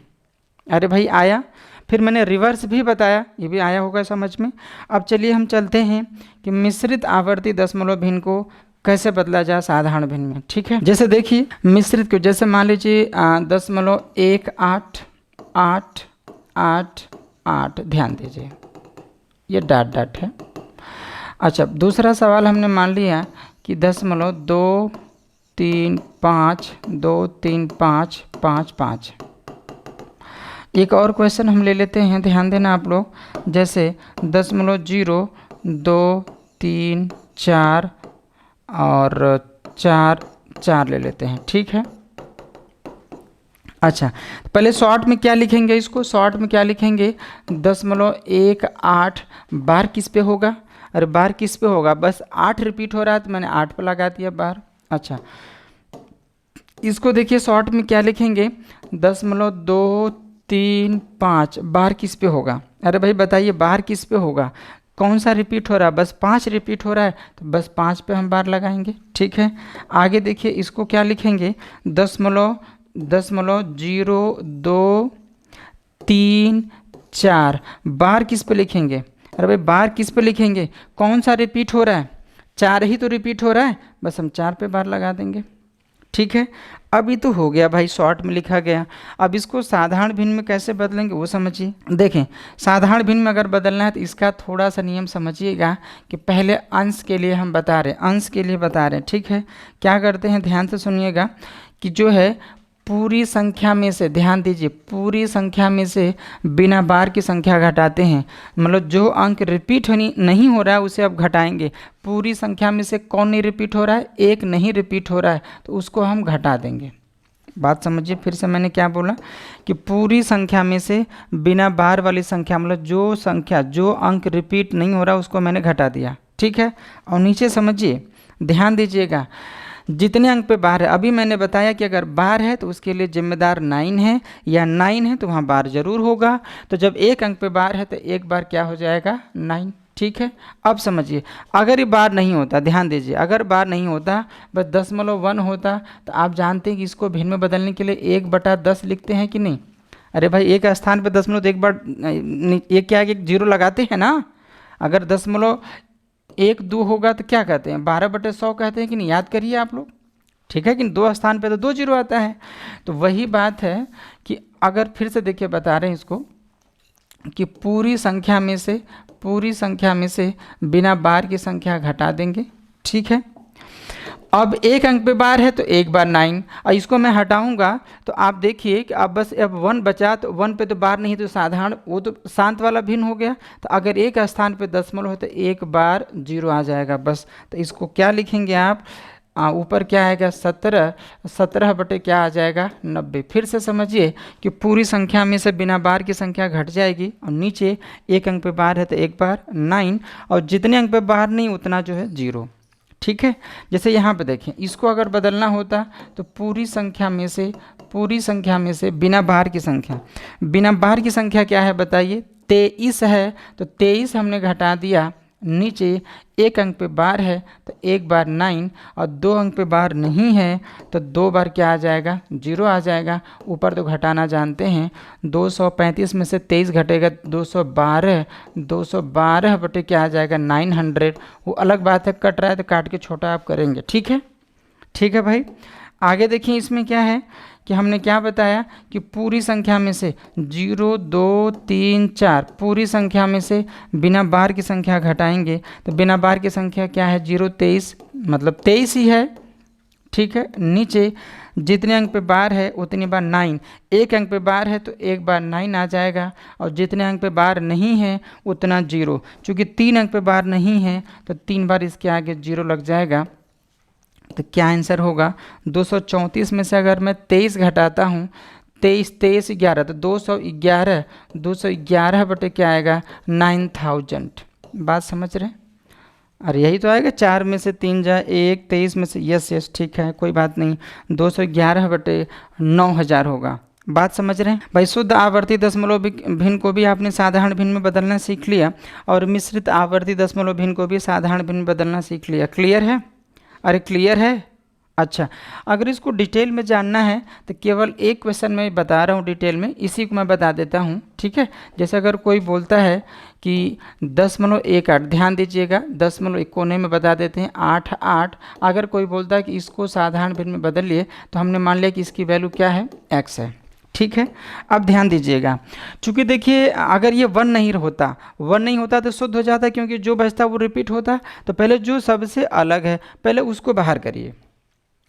अरे भाई आया। फिर मैंने रिवर्स भी बताया, ये भी आया होगा समझ में। अब चलिए हम चलते हैं कि मिश्रित आवर्ती दशमलव भिन्न को कैसे बदला जाए साधारण भिन्न में। ठीक है, जैसे देखिए मिश्रित को, जैसे मान लीजिए 0.188888, ध्यान दीजिए ये डॉट डॉट है। अच्छा, दूसरा सवाल हमने मान लिया कि 0.235235555। एक और क्वेश्चन हम ले लेते हैं, ध्यान देना आप लोग। जैसे 0.0234 और 4 ले लेते हैं। ठीक है। अच्छा, पहले शॉर्ट में क्या लिखेंगे, इसको शॉर्ट में क्या लिखेंगे, 0.18। बार किस पे होगा, अरे बार किस पे होगा, बस 8 रिपीट हो रहा है तो मैंने 8 पे लगा दिया बार। अच्छा, इसको देखिए शॉर्ट में क्या लिखेंगे, 0.235। बार किस पे होगा, अरे भाई बताइए बार किस पे होगा, कौन सा रिपीट हो रहा है, बस 5 रिपीट हो रहा है तो बस 5 पे हम बार लगाएंगे। ठीक है, आगे देखिए इसको क्या लिखेंगे, 0.0234। बार किस पे लिखेंगे, अरे भाई बार किस पे लिखेंगे, कौन सा रिपीट हो रहा है, 4 ही तो रिपीट हो रहा है, बस हम 4 पे बार लगा देंगे। ठीक है, अभी तो हो गया भाई, शॉर्ट में लिखा गया। अब इसको साधारण भिन्न में कैसे बदलेंगे वो समझिए। देखें, साधारण भिन्न में अगर बदलना है तो इसका थोड़ा सा नियम समझिएगा कि पहले अंश के लिए हम बता रहे हैं, अंश के लिए बता रहे हैं। ठीक है, क्या करते हैं, ध्यान से सुनिएगा कि जो है पूरी संख्या में से, ध्यान दीजिए, पूरी संख्या में से बिना बार की संख्या घटाते हैं। मतलब जो अंक रिपीट नहीं हो रहा है उसे अब घटाएंगे। पूरी संख्या में से कौन नहीं रिपीट हो रहा है, एक नहीं रिपीट हो रहा है तो उसको हम घटा देंगे। बात समझिए, फिर से मैंने क्या बोला कि पूरी संख्या में से बिना बार वाली संख्या, मतलब जो संख्या, जो अंक रिपीट नहीं हो रहा उसको मैंने घटा दिया। ठीक है, और नीचे समझिए, ध्यान दीजिएगा, जितने अंक पे बार है, अभी मैंने बताया कि अगर बार है तो उसके लिए जिम्मेदार 9 है, या 9 है तो वहाँ बार जरूर होगा। तो जब एक अंक पे बार है तो एक बार क्या हो जाएगा, 9। ठीक है, अब समझिए, अगर ये बार नहीं होता, ध्यान दीजिए, अगर बार नहीं होता, बस 0.1 होता, तो आप जानते हैं कि इसको भिन्न में बदलने के लिए 1/10 लिखते हैं कि नहीं। अरे भाई एक स्थान पे 0.1 एक क्या, एक 0 लगाते हैं ना। अगर 0.12 होगा तो क्या कहते हैं, 12/100 कहते हैं कि नहीं, याद करिए आप लोग। ठीक है कि 2 स्थान पे तो 2 0 आता है। तो वही बात है कि अगर फिर से देखिए बता रहे हैं इसको कि पूरी संख्या में से बिना बार की संख्या घटा देंगे, ठीक है। अब एक अंक पे बार है तो एक बार 9, और इसको मैं हटाऊंगा तो आप देखिए कि अब बस अब 1 बचा, तो 1 पे तो बार नहीं, तो साधारण वो तो शांत वाला भिन्न हो गया। तो अगर एक स्थान पे दशमलव हो तो एक बार 0 आ जाएगा बस। तो इसको क्या लिखेंगे आप, ऊपर क्या आएगा 17 बटे क्या आ जाएगा 90। फिर से समझिए कि पूरी संख्या में से बिना बार की संख्या घट जाएगी, और नीचे एक अंक पे बार है तो एक बार 9, और जितने अंक पे बार नहीं उतना जो है 0, ठीक है। जैसे यहाँ पे देखें, इसको अगर बदलना होता तो पूरी संख्या में से बिना बार की संख्या क्या है बताइए, 23 है। तो 23 हमने घटा दिया, नीचे एक अंक पे बार है तो एक बार 9, और 2 अंक पे बार नहीं है तो 2 बार क्या आ जाएगा 0 आ जाएगा। ऊपर तो घटाना जानते हैं, 235 में से 23 घटेगा 212 बटे क्या आ जाएगा 900। वो अलग बात है, कट रहा है तो काट के छोटा आप करेंगे, ठीक है भाई। आगे देखिए इसमें क्या है कि हमने क्या बताया कि पूरी संख्या में से 0 2 3 4 पूरी संख्या में से बिना बार की संख्या घटाएंगे तो बिना बार की संख्या क्या है 0 23, मतलब 23 ही है, ठीक है। नीचे जितने अंक पे बार है उतनी बार 9, एक अंक पे बार है तो एक बार 9 आ जाएगा, और जितने अंक पे बार नहीं है उतना 0। चूँकि 3 अंक पे बार नहीं है तो 3 बार इसके आगे 0 लग जाएगा। तो क्या आंसर होगा, 234 में से अगर मैं 23 घटाता हूँ, 23 11 तो 211 बटे क्या आएगा 9000। बात समझ रहे हैं? अरे यही तो आएगा, 4 में से 3 जाए 1, 23 में से, यस ठीक है, कोई बात नहीं, 211 बटे 9000 होगा। बात समझ रहे हैं भाई। शुद्ध आवर्ती दशमलव भिन्न को भी आपने साधारण भिन्न में बदलना सीख लिया, और मिश्रित आवर्ती दशमलव भिन्न को भी साधारण भिन्न में बदलना सीख लिया। क्लियर है? अरे क्लियर है? अच्छा, अगर इसको डिटेल में जानना है तो केवल एक क्वेश्चन मैं बता रहा हूँ डिटेल में, इसी को मैं बता देता हूँ, ठीक है। जैसे अगर कोई बोलता है कि 10.18, ध्यान दीजिएगा, 10 कोने में बता देते हैं 8 अगर कोई बोलता है कि इसको साधारण भिन्न में बदलिए तो हमने मान लिया कि इसकी वैल्यू क्या है x है, ठीक है। अब ध्यान दीजिएगा, चूँकि देखिए अगर ये 1 नहीं होता तो शुद्ध हो जाता, क्योंकि जो बचता वो रिपीट होता। तो पहले जो सबसे अलग है पहले उसको बाहर करिए,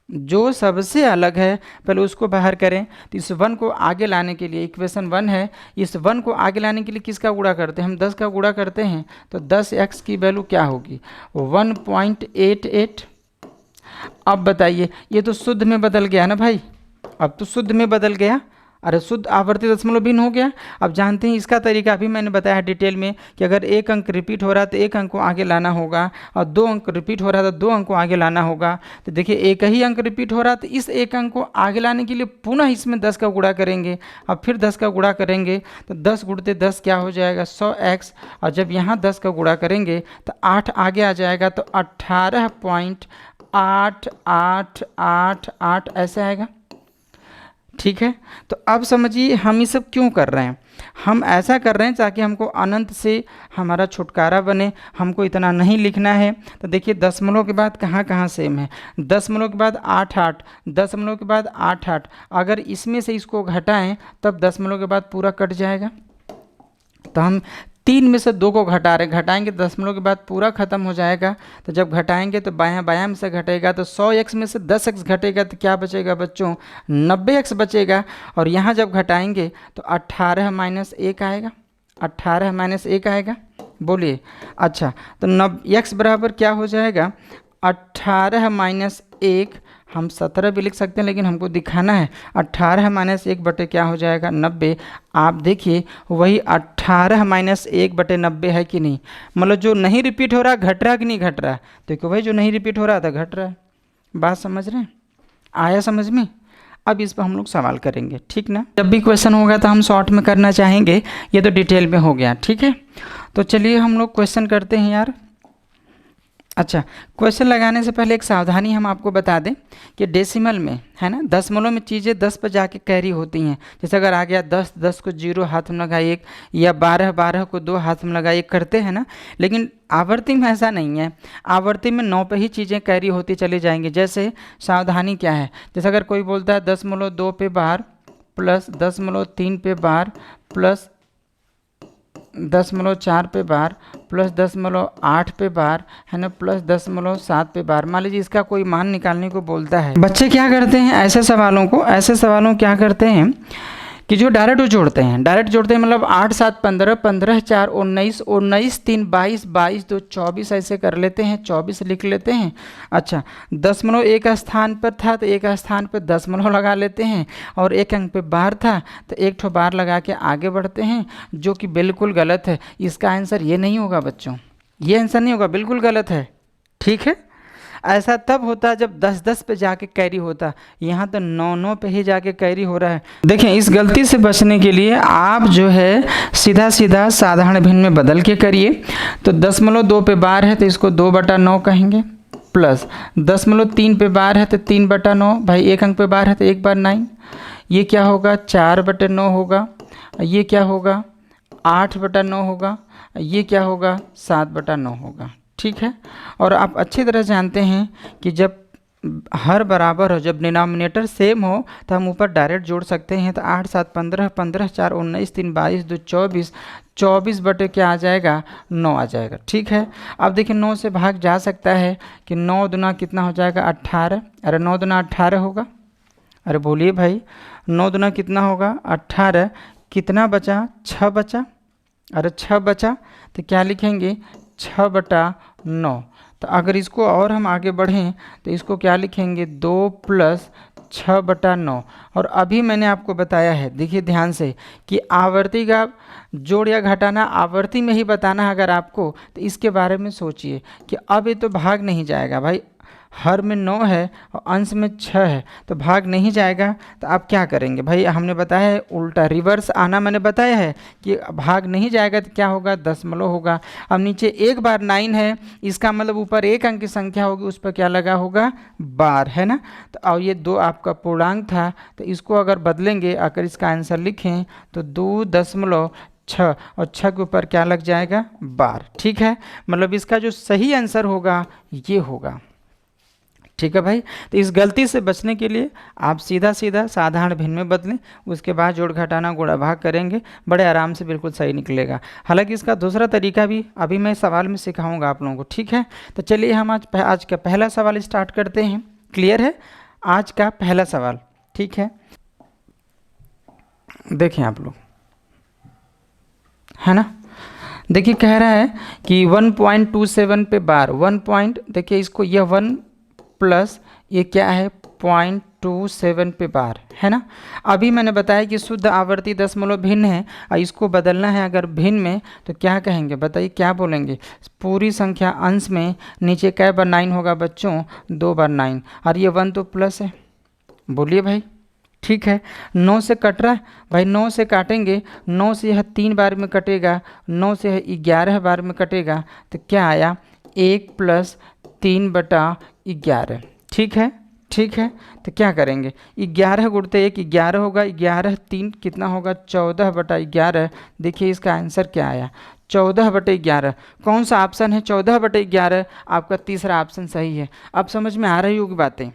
जो सबसे अलग है पहले उसको बाहर करें। तो इस 1 को आगे लाने के लिए, इक्वेशन 1 है, इस 1 को आगे लाने के लिए किसका गुणा करते हैं हम, 10 का गुणा करते हैं। तो 10x की वैल्यू क्या होगी 1.88। अब बताइए, ये तो शुद्ध में बदल गया ना भाई, अब तो शुद्ध में बदल गया। अरे शुद्ध आवर्ती दशमलव भिन्न हो गया। अब जानते हैं इसका तरीका भी मैंने बताया डिटेल में कि अगर एक अंक रिपीट हो रहा है तो एक अंक को आगे लाना होगा, और 2 अंक रिपीट हो रहा है तो 2 अंक को आगे लाना होगा। तो देखिए एक ही अंक रिपीट हो रहा है तो इस एक अंक को आगे लाने के लिए पुनः इसमें 10 का गुणा करेंगे, अब फिर 10 का गुणा करेंगे तो 10 गुणते 10 क्या हो जाएगा 100x, और जब यहाँ 10 का गुणा करेंगे तो 8 आगे आ जाएगा तो 18.8888 ऐसे आएगा, ठीक है। तो अब समझिए हम ये सब क्यों कर रहे हैं, हम ऐसा कर रहे हैं ताकि हमको अनंत से हमारा छुटकारा बने, हमको इतना नहीं लिखना है। तो देखिए दशमलव के बाद कहाँ कहाँ सेम है, दशमलव के बाद 8 दशमलव के बाद 8 अगर इसमें से इसको घटाएं तब दशमलव के बाद पूरा कट जाएगा। तो हम 3 में से 2 को घटाएंगे दशमलव के बाद पूरा खत्म हो जाएगा। तो जब घटाएंगे तो बायां में से घटेगा, तो 100x में से 10x घटेगा तो क्या बचेगा बच्चों 90x बचेगा। और यहाँ जब घटाएंगे तो 18 - 1 आएगा, 18 - 1 आएगा, बोलिए। अच्छा तो x बराबर क्या हो जाएगा 18 - 1, हम 17 भी लिख सकते हैं लेकिन हमको दिखाना है 18 - 1 बटे क्या हो जाएगा 90। आप देखिए वही 18 - 1 बटे 90 है कि नहीं, मतलब जो नहीं रिपीट हो रहा घट रहा कि नहीं घट रहा, देखो भाई जो नहीं रिपीट हो रहा था घट रहा है। बात समझ रहे हैं, आया समझ में? अब इस पर हम लोग सवाल करेंगे, ठीक ना। जब भी क्वेश्चन होगा तो हम शॉर्ट में करना चाहेंगे, ये तो डिटेल में हो गया, ठीक है। तो चलिए हम लोग क्वेश्चन करते हैं यार। अच्छा, क्वेश्चन लगाने से पहले एक सावधानी हम आपको बता दें कि डेसिमल में है ना, दशमलव में चीज़ें 10 पर जाके कैरी होती हैं। जैसे अगर आ गया 10 को 0 हाथ में लगा 1, या 12 को 2 हाथ में लगा 1 करते हैं ना, लेकिन आवर्ती में ऐसा नहीं है। आवर्ती में 9 पे ही चीज़ें कैरी होती चली जाएंगी। जैसे सावधानी क्या है, जैसे अगर कोई बोलता है 10.2 पे बार प्लस 10.3 पे बार प्लस 10.4 पे बार प्लस 10.8 पे बार है ना प्लस 10.7 पे बार। मान लीजिए इसका कोई मान निकालने को बोलता है। बच्चे क्या करते हैं ऐसे सवालों क्या करते हैं कि जो डायरेक्ट जोड़ते हैं मतलब 8 7 15 15 4 19 19 3 22 22 2 24 ऐसे कर लेते हैं, 24 लिख लेते हैं। अच्छा 10 एक स्थान पर था तो एक स्थान पर 10 लगा लेते हैं और एक अंक पे बार था तो एक ठो बार लगा के आगे बढ़ते हैं, जो कि बिल्कुल गलत है। इसका आंसर ये नहीं होगा बच्चों, ये आंसर नहीं होगा, बिल्कुल गलत है। ठीक है, ऐसा तब होता जब 10-10 पे जाके कैरी होता, यहाँ तो 9-9 पे ही जाके कैरी हो रहा है। देखें इस गलती से बचने के लिए आप जो है सीधा सीधा साधारण भिन्न में बदल के करिए। तो 10.2 पे बार है तो इसको 2/9 कहेंगे, प्लस 10.3 पे बार है तो 3/9, भाई एक अंक पे बार है तो 1/9, ये क्या होगा 4/9 होगा, ये क्या होगा 8/9 होगा, ये क्या होगा 7/9 होगा। ठीक है, और आप अच्छी तरह जानते हैं कि जब हर बराबर हो, जब डिनोमिनेटर सेम हो तो हम ऊपर डायरेक्ट जोड़ सकते हैं। तो 8 7 15 15 4 19 3 22 2 24, 24 बटे क्या आ जाएगा 9 आ जाएगा। ठीक है, अब देखिए 9 से भाग जा सकता है कि 9 दूना कितना हो जाएगा 18, अरे 9 दूना 18 होगा, अरे बोलिए भाई 9 दूना कितना होगा 18, कितना बचा 6 बचा, अरे 6 बचा तो क्या लिखेंगे 6/9। तो अगर इसको और हम आगे बढ़ें तो इसको क्या लिखेंगे 2 + 6/9। और अभी मैंने आपको बताया है, देखिए ध्यान से, कि आवर्ती का जोड़ या घटाना आवर्ती में ही बताना है अगर आपको, तो इसके बारे में सोचिए कि अब ये तो भाग नहीं जाएगा भाई, हर में 9 है और अंश में 6 है तो भाग नहीं जाएगा। तो आप क्या करेंगे भाई, हमने बताया है उल्टा रिवर्स आना, मैंने बताया है कि भाग नहीं जाएगा तो क्या होगा 10 होगा। अब नीचे एक बार 9 है, इसका मतलब ऊपर एक अंक की संख्या होगी, उस पर क्या लगा होगा बार, है ना। तो और ये 2 आपका पूर्णांक था, तो इसको अगर बदलेंगे, अगर इसका आंसर लिखें तो 2.6 और 6 के ऊपर क्या लग जाएगा बार। ठीक है, मतलब इसका जो सही आंसर होगा ये होगा। ठीक है भाई, तो इस गलती से बचने के लिए आप सीधा सीधा साधारण भिन्न में बदलें, उसके बाद जोड़ घटाना गुणा भाग करेंगे, बड़े आराम से बिल्कुल सही निकलेगा। हालांकि इसका दूसरा तरीका भी अभी मैं सवाल में सिखाऊंगा आप लोगों को। ठीक है, तो चलिए हम आज का पहला सवाल स्टार्ट करते हैं। क्लियर है आज का पहला सवाल? ठीक है, देखें आप लोग, है ना। देखिए कह रहा है कि 1.27 पे बार 1 देखिए इसको, यह 1 प्लस ये क्या है 0.27 पे बार, है ना। अभी मैंने बताया कि शुद्ध आवर्ती दशमलव भिन्न है और इसको बदलना है अगर भिन्न में तो क्या कहेंगे, बताइए क्या बोलेंगे। पूरी संख्या अंश में नीचे कै बार 9 होगा बच्चों 2 बार 9, और ये 1 तो प्लस है, बोलिए भाई। ठीक है, 9 से कट रहा है भाई, 9 से काटेंगे, 9 से यह 3 बार में कटेगा, 9 से यह 11 बार में कटेगा, तो क्या आया 1 + 3/11। ठीक है, ठीक है, तो क्या करेंगे 11 गुणते 1 11 होगा, 11 3 कितना होगा 14/11। देखिए इसका आंसर क्या आया 14/11। कौन सा ऑप्शन है 14/11? आपका तीसरा ऑप्शन सही है। अब समझ में आ रही होगी बातें,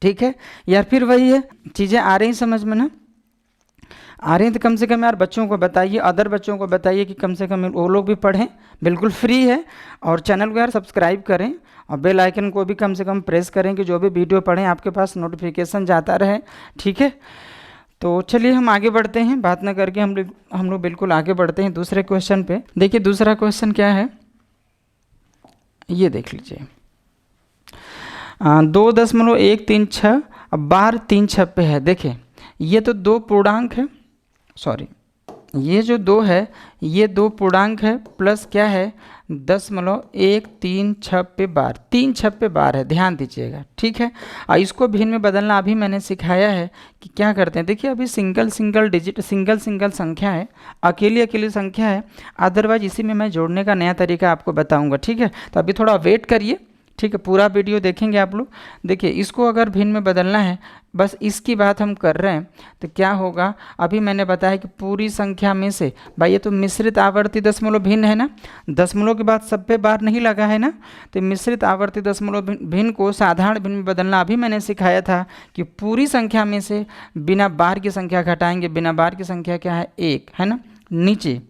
ठीक है, या फिर वही है, चीज़ें आ रही समझ में ना, आ रही हैं तो कम से कम यार बच्चों को बताइए, अदर बच्चों को बताइए कि कम से कम वो लोग भी पढ़ें, बिल्कुल फ्री है। और चैनल को यार सब्सक्राइब करें और बेल आइकन को भी कम से कम प्रेस करें कि जो भी वीडियो पढ़ें आपके पास नोटिफिकेशन जाता रहे। ठीक है, तो चलिए हम आगे बढ़ते हैं, बात ना करके हम लोग बिल्कुल आगे बढ़ते हैं दूसरे क्वेश्चन पे। देखिए दूसरा क्वेश्चन क्या है, ये देख लीजिए। 2.136 बार 3 छप्पे है। देखिए ये तो 2 पूर्णांक है, सॉरी ये जो 2 है ये 2 पूर्णांक है, प्लस क्या है 0.136 पे बार, 3 छप्पे बार है, ध्यान दीजिएगा। ठीक है, और इसको भिन्न में बदलना अभी मैंने सिखाया है कि क्या करते हैं। देखिए अभी सिंगल डिजिट सिंगल संख्या है, अकेली संख्या है, अदरवाइज इसी में मैं जोड़ने का नया तरीका आपको बताऊंगा। ठीक है, तो अभी थोड़ा वेट करिए, ठीक है, पूरा वीडियो देखेंगे आप लोग। देखिए इसको अगर भिन्न में बदलना है, बस इसकी बात हम कर रहे हैं, तो क्या होगा, अभी मैंने बताया कि पूरी संख्या में से, भाई ये तो मिश्रित आवर्ती दशमलव भिन्न है ना, दशमलव के बाद सब पे बार नहीं लगा है ना, तो मिश्रित आवर्ती दशमलव भिन्न को साधारण भिन्न में बदलना अभी मैंने सिखाया था कि पूरी संख्या में से बिना बार की संख्या घटाएंगे, बिना बार की संख्या क्या है 1 है ना, नीचे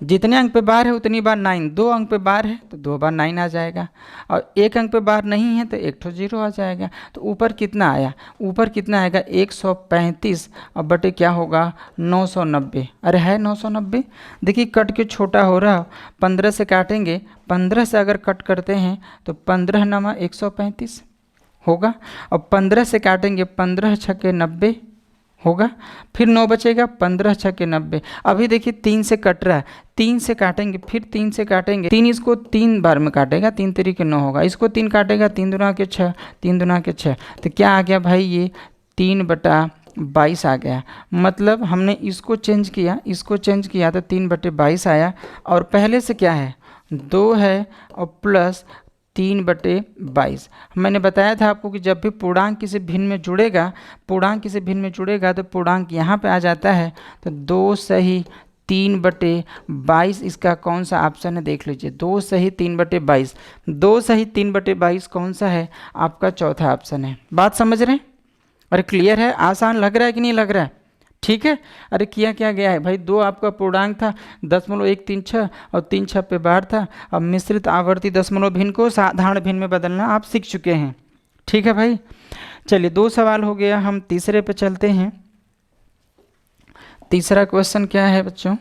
जितने अंक पे बार है उतनी बार 9, 2 अंक पे बार है तो 2 बार 9 आ जाएगा, और 1 अंक पे बार नहीं है तो 1 ठो 0 आ जाएगा। तो ऊपर कितना आया, ऊपर कितना आएगा 135 और बटे क्या होगा 990। अरे है 990, देखिए कट के छोटा हो रहा, 15 से काटेंगे, 15 से अगर कट करते हैं तो 15 नमा 135 होगा, और 15 से काटेंगे 15 छक्के 90 होगा, फिर 9 बचेगा, 15 छक्के 90। अभी देखिए 3 से कट रहा है, 3 से काटेंगे, फिर 3 से काटेंगे, 3 इसको 3 बार में काटेगा, 3 तरीके 9 होगा, इसको 3 काटेगा, 3 दुना के 6, 3 दुना के 6, तो क्या आ गया भाई ये 3/22 आ गया। मतलब हमने इसको चेंज किया, इसको चेंज किया तो 3/22 आया, और पहले से क्या है 2 है और प्लस 3/22। मैंने बताया था आपको कि जब भी पूर्णांक किसी भिन्न में जुड़ेगा, पूर्णांक किसी भिन्न में जुड़ेगा तो पूर्णांक यहाँ पे आ जाता है, तो 2 सही 3/22 इसका कौन सा ऑप्शन है देख लीजिए, 2 सही 3/22, 2 सही 3/22 कौन सा है आपका चौथा ऑप्शन है। बात समझ रहे हैं? अरे क्लियर है, आसान लग रहा है कि नहीं लग रहा है? ठीक है। अरे किया क्या गया है भाई, 2 आपका पूर्णांक था 0.136 और 3 6 पे बार था। अब मिश्रित आवर्ती दशमलव भिन्न को साधारण भिन्न में बदलना आप सीख चुके हैं। ठीक है भाई, चलिए 2 सवाल हो गया, हम तीसरे पे चलते हैं। तीसरा क्वेश्चन क्या है बच्चों,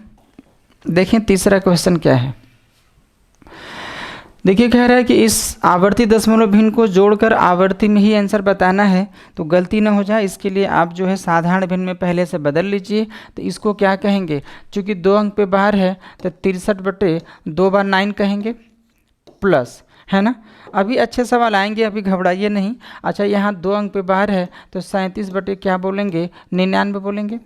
देखें तीसरा क्वेश्चन क्या है। देखिए कह रहा है कि इस आवर्ती दशमलव भिन्न को जोड़कर आवर्ती में ही आंसर बताना है, तो गलती ना हो जाए इसके लिए आप जो है साधारण भिन्न में पहले से बदल लीजिए। तो इसको क्या कहेंगे, चूँकि 2 अंक पे बार है तो 63/2 बार 9 कहेंगे, प्लस है ना। अभी अच्छे सवाल आएंगे, अभी घबराइए नहीं। अच्छा यहाँ 2 अंक पे बार है तो 37/ क्या बोलेंगे 99 बोलेंगे।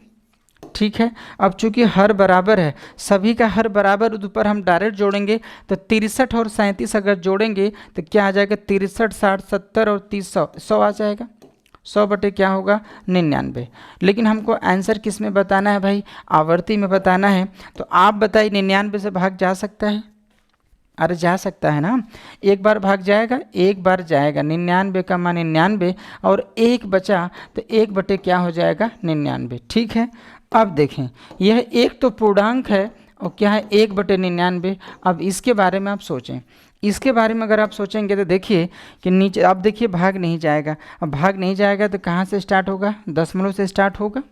ठीक है, अब चूंकि हर बराबर है, सभी का हर बराबर ऊपर हम डायरेक्ट जोड़ेंगे, तो 63 और 37 अगर जोड़ेंगे तो क्या आ जाएगा 63 60 70 और 30 100 आ जाएगा। 100/ क्या होगा 99। लेकिन हमको आंसर किस में बताना है भाई, आवर्ती में बताना है। तो आप बताइए 99 से भाग जा सकता है? अरे जा सकता है ना, एक बार भाग जाएगा, एक बार जाएगा, 99 का मान 99 और 1 बचा तो 1/ क्या हो जाएगा 99। ठीक है, अब देखें यह एक तो पूर्णांक है और क्या है 1/99। अब इसके बारे में आप सोचें, इसके बारे में अगर आप सोचेंगे तो देखिए कि नीचे अब देखिए भाग नहीं जाएगा। अब भाग नहीं जाएगा तो कहाँ से स्टार्ट होगा, दशमलव से स्टार्ट होगा।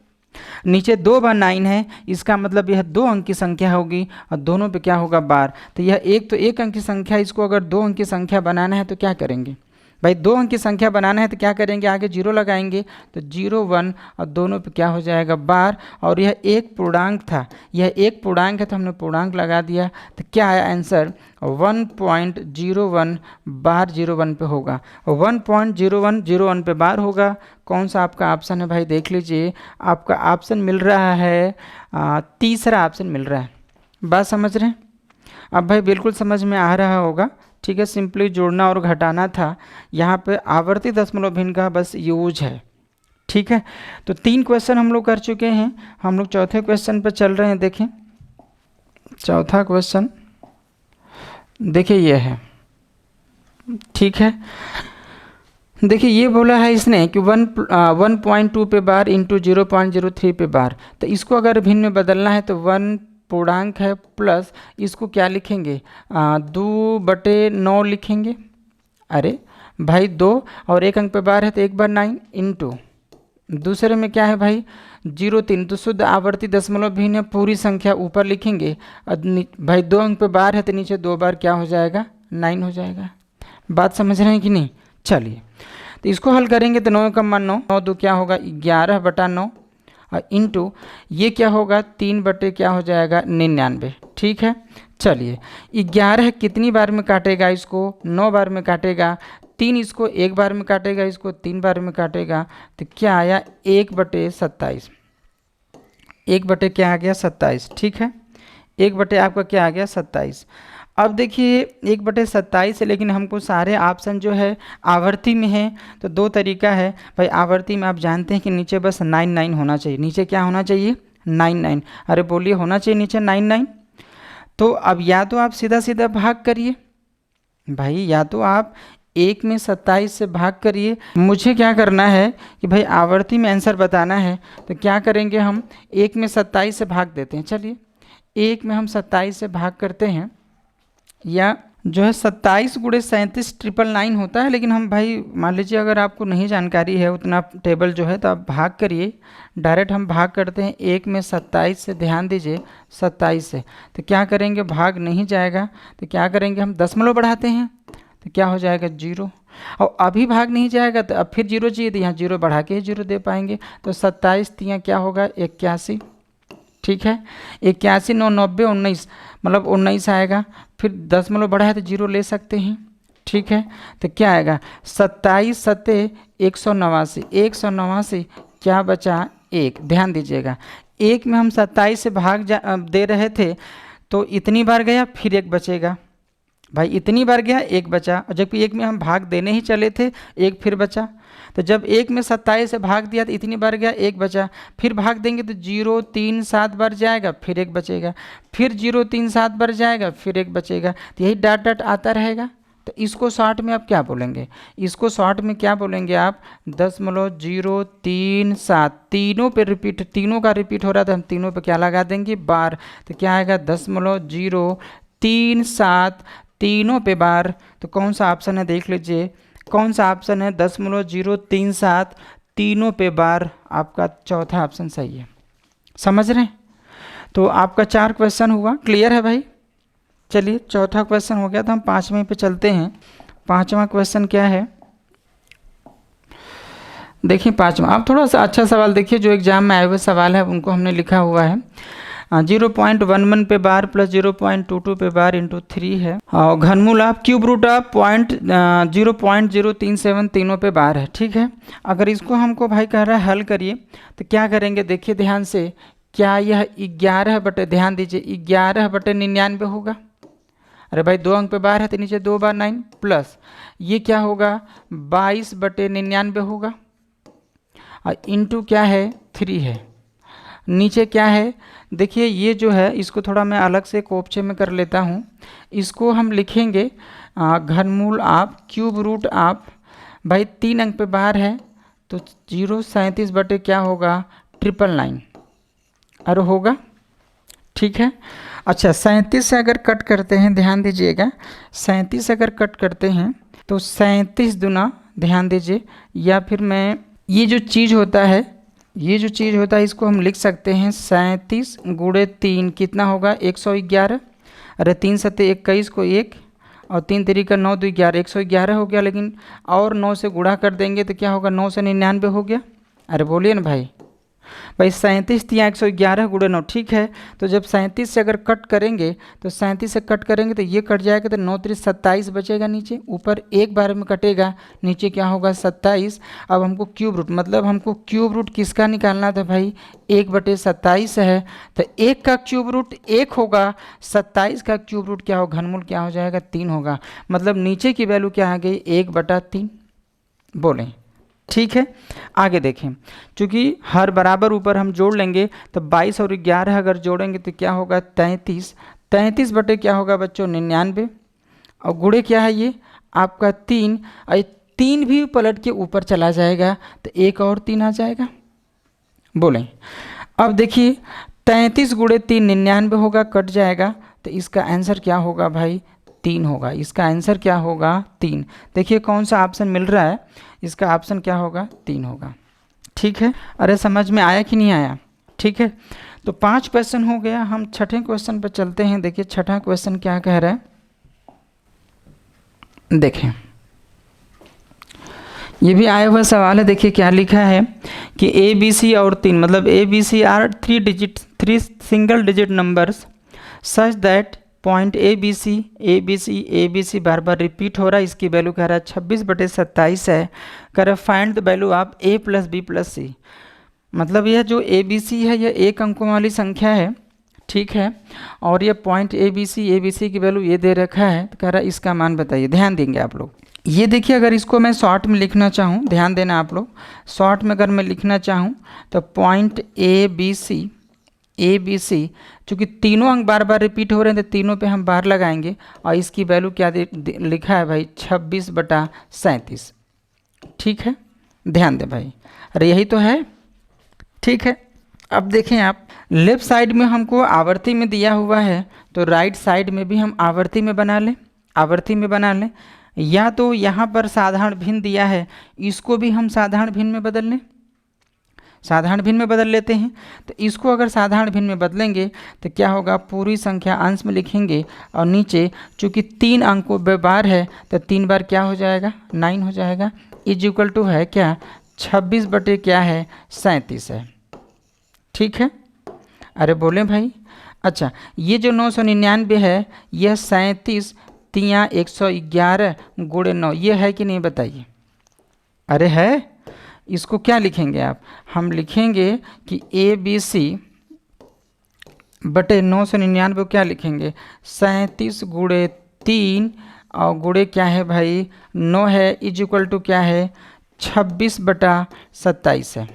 नीचे 2 बार 9 है, इसका मतलब यह 2 अंक की संख्या होगी और दोनों पे क्या होगा बार। तो यह एक तो 1 अंक की संख्या, इसको अगर 2 अंक की संख्या बनाना है तो क्या करेंगे भाई, 2 अंक की संख्या बनाना है तो क्या करेंगे, आगे 0 लगाएंगे तो 0 1 और दोनों पे क्या हो जाएगा बार। और यह एक पूर्णांक था, यह एक पूर्णांक है तो हमने पूर्णांक लगा दिया, तो क्या आया आंसर 1.01 बार 01 पे होगा, 1.01 पे बार होगा। कौन सा आपका ऑप्शन है भाई देख लीजिए, आपका ऑप्शन मिल रहा है तीसरा ऑप्शन मिल रहा है। बात समझ रहे हैं? अब भाई बिल्कुल समझ में आ रहा होगा। ठीक है, सिंपली जोड़ना और घटाना था, यहाँ पे आवर्ती दशमलव भिन्न का बस यूज है। ठीक है, तो 3 क्वेश्चन हम लोग कर चुके हैं, हम लोग चौथे क्वेश्चन पर चल रहे हैं। देखें चौथा क्वेश्चन देखिए ये है। ठीक है, देखिए ये बोला है इसने कि 1.2 पे बार इंटू 0.03 पे बार। तो इसको अगर भिन्न में बदलना है तो 1 पूर्णांक है प्लस इसको क्या लिखेंगे 2/9 लिखेंगे। अरे भाई 2 और 1 अंक पे बार है तो 1 बार 9 इंटू दूसरे में क्या है भाई 0.3, तो शुद्ध आवर्ती दशमलव भिन्न है, पूरी संख्या ऊपर लिखेंगे। भाई 2 अंक पे बार है तो नीचे 2 बार क्या हो जाएगा 9 हो जाएगा। बात समझ रहे हैं कि नहीं? चलिए तो इसको हल करेंगे तो 9 का मान 9, 9 2 क्या होगा 11/9 और इंटू ये क्या होगा 3/ क्या हो जाएगा 99। ठीक है, चलिए 11 कितनी बार में काटेगा, इसको 9 बार में काटेगा, 3 इसको 1 बार में काटेगा, इसको 3 बार में काटेगा, तो क्या आया 1/27। 1/ क्या आ गया 27। ठीक है, 1/ आपका क्या आ गया 27। अब देखिए 1/27 है, लेकिन हमको सारे ऑप्शन जो है आवर्ती में है। तो दो तरीका है भाई, आवर्ती में आप जानते हैं कि नीचे बस 99 होना चाहिए। नीचे क्या होना चाहिए? 99। अरे बोलिए, होना चाहिए नीचे 99। तो अब या तो आप सीधा सीधा भाग करिए भाई, या तो आप 1 में 27 से भाग करिए। मुझे क्या करना है कि भाई आवर्ती में आंसर बताना है, तो क्या करेंगे हम 1 में 27 से भाग देते हैं। चलिए 1 में हम 27 से भाग करते हैं, या जो है 27 × 37 999 होता है। लेकिन हम भाई मान लीजिए अगर आपको नहीं जानकारी है उतना टेबल जो है, तो आप भाग करिए। डायरेक्ट हम भाग करते हैं 1 में 27 से। ध्यान दीजिए 27 से, तो क्या करेंगे, भाग नहीं जाएगा। तो क्या करेंगे, हम दशमलव बढ़ाते हैं, तो क्या हो जाएगा 0। और अभी भाग नहीं जाएगा तो अब फिर 0 चाहिए, तो यहाँ 0 बढ़ा के ही 0 दे पाएंगे। तो 27 तियाँ क्या होगा 81। ठीक है, 81 9 90 19, मतलब 19 आएगा। फिर दशमलव बढ़ा है तो 0 ले सकते हैं। ठीक है, तो क्या आएगा 27 सत्ते 189। 189 क्या बचा 1। ध्यान दीजिएगा 1 में हम 27 से भाग दे रहे थे, तो इतनी बार गया फिर 1 बचेगा भाई, इतनी बार गया 1 बचा। और जबकि 1 में हम भाग देने ही चले थे, 1 फिर बचा। तो जब 1 में 27 से भाग दिया तो इतनी बार गया 1 बचा। फिर भाग देंगे तो 0 3 7 बार जाएगा, फिर 1 बचेगा। फिर 0 3 7 बार जाएगा, फिर 1 बचेगा। तो यही डॉट डॉट आता रहेगा। तो इसको शॉर्ट में आप क्या बोलेंगे? इसको शॉर्ट में क्या बोलेंगे आप? 0.037। तीनों पे रिपीट, तीनों का रिपीट हो रहा था, हम तीनों पे क्या लगा देंगे बार। तो क्या आएगा 0.037, तीनों पे बार। तो कौन सा ऑप्शन है देख लीजिए, कौन सा ऑप्शन है 0.037 तीनों पे बार। आपका चौथा ऑप्शन सही है। समझ रहे हैं? तो आपका 4 क्वेश्चन हुआ, क्लियर है भाई? चलिए चौथा क्वेश्चन हो गया, तो हम 5वें पे चलते हैं। 5वां क्वेश्चन क्या है, देखिए 5वां। आप थोड़ा सा अच्छा सवाल देखिए, जो एग्जाम में आए हुए सवाल है उनको हमने लिखा हुआ है। 0.11 पे बार प्लस 0.22 पे बार इंटू 3 है, और घनमूल आप क्यूब रूट आप 0.037 तीनों पे बार है। ठीक है, अगर इसको हमको भाई कह रहा है हल करिए, तो क्या करेंगे देखिए ध्यान से। क्या यह 11 बटे, ध्यान दीजिए 11/99 होगा? अरे भाई 2 अंक पे बार है तो नीचे 2 बार 9, प्लस ये क्या होगा 22/99 होगा, और इंटू क्या है 3 है। नीचे क्या है देखिए, ये जो है इसको थोड़ा मैं अलग से कोपचे में कर लेता हूँ। इसको हम लिखेंगे घनमूल आप क्यूब रूट आप, भाई 3 अंक पे बाहर है तो 0.37 बटे क्या होगा 999 और होगा। ठीक है, अच्छा 37 से अगर कट करते हैं, ध्यान दीजिएगा 37 से अगर कट करते हैं तो 37 दुना, ध्यान दीजिए, या फिर मैं ये जो चीज़ होता है, ये जो चीज़ होता है इसको हम लिख सकते हैं 37 गुणे 3 कितना होगा 111। अरे 3 सत्ते 21 को 1 और 3 तरीका 9 2 11, 111 हो गया। लेकिन और 9 से गुणा कर देंगे तो क्या होगा 9 से 99 हो गया। अरे बोलिए ना भाई, भाई 37 या 111 गुणे 9। ठीक है, तो जब 37 से अगर कट करेंगे तो 37 से कट करेंगे तो ये कट जाएगा, तो 9 3 27 बचेगा नीचे, ऊपर एक बार में कटेगा, नीचे क्या होगा 27। अब हमको क्यूब रूट, मतलब हमको क्यूब रूट किसका निकालना था भाई 1/27 है, तो 1 का क्यूब रूट 1 होगा, 27 का क्यूब रूट क्या होगा घनमूल क्या हो जाएगा 3 होगा। मतलब नीचे की वैल्यू क्या आ गई 1/3। बोलें ठीक है, आगे देखें, क्योंकि हर बराबर ऊपर हम जोड़ लेंगे तो 22 और 11 अगर जोड़ेंगे तो क्या होगा 33। 33 बटे क्या होगा बच्चों 99, और गुणे क्या है ये आपका 3, और 3 भी पलट के ऊपर चला जाएगा तो 1 और 3 आ जाएगा। बोलें अब देखिए 33 गुणे 3 99 होगा, कट जाएगा, तो इसका आंसर क्या होगा भाई 3 होगा। इसका आंसर क्या होगा 3। देखिए कौन सा ऑप्शन मिल रहा है, इसका ऑप्शन क्या होगा 3 होगा। ठीक है, अरे समझ में आया कि नहीं आया? ठीक है, तो 5 क्वेश्चन हो गया, हम छठे क्वेश्चन पर चलते हैं। देखिए छठा क्वेश्चन क्या कह रहा है, देखें ये भी आया हुआ सवाल है। देखिए क्या लिखा है कि ABC और 3, मतलब ABC are 3 single digit numbers such that point ABC बार बार रिपीट हो रहा है। इसकी वैल्यू कह रहा है 26/27 है। कह रहा है find the value of A + B + C। मतलब यह जो ABC है यह 1 अंकों वाली संख्या है। ठीक है। और ये पॉइंट ए बी सी की वैल्यू ये दे रखा है, तो कह रहा है इसका मान बताइए। ध्यान देंगे आप लोग। ये देखिए, अगर इसको मैं शॉर्ट में लिखना चाहूँ, ध्यान देना आप लोग, शॉर्ट में अगर मैं लिखना चाहूँ तो पॉइंट ए बी सी चूँकि तीनों अंक बार बार रिपीट हो रहे हैं तो तीनों पे हम बार लगाएंगे। और इसकी वैल्यू क्या लिखा है भाई, 26/37। ठीक है, ध्यान दें भाई, अरे यही तो है। ठीक है, अब देखें आप, लेफ्ट साइड में हमको आवर्ती में दिया हुआ है, तो राइट साइड में भी हम आवर्ती में बना लें, या तो यहाँ पर साधारण भिन्न दिया है, इसको भी हम साधारण भिन्न में बदल लें, साधारण भिन्न में बदल लेते हैं। तो इसको अगर साधारण भिन्न में बदलेंगे तो क्या होगा, पूरी संख्या अंश में लिखेंगे और नीचे चूँकि 3 अंकों पे बार है तो 3 बार क्या हो जाएगा, 9 हो जाएगा। इज इक्वल टू है क्या, 26/37 है। ठीक है, अरे बोले भाई। अच्छा, ये जो 999 है, यह 37 तिया 111 गुणे 9, ये है कि नहीं बताइए। अरे है, इसको क्या लिखेंगे आप, हम लिखेंगे कि ए बी सी बटे 999 को क्या लिखेंगे, 37 गुणे 3 और गुणे क्या है भाई 9 है, इज इक्वल टू क्या है 26/27 है,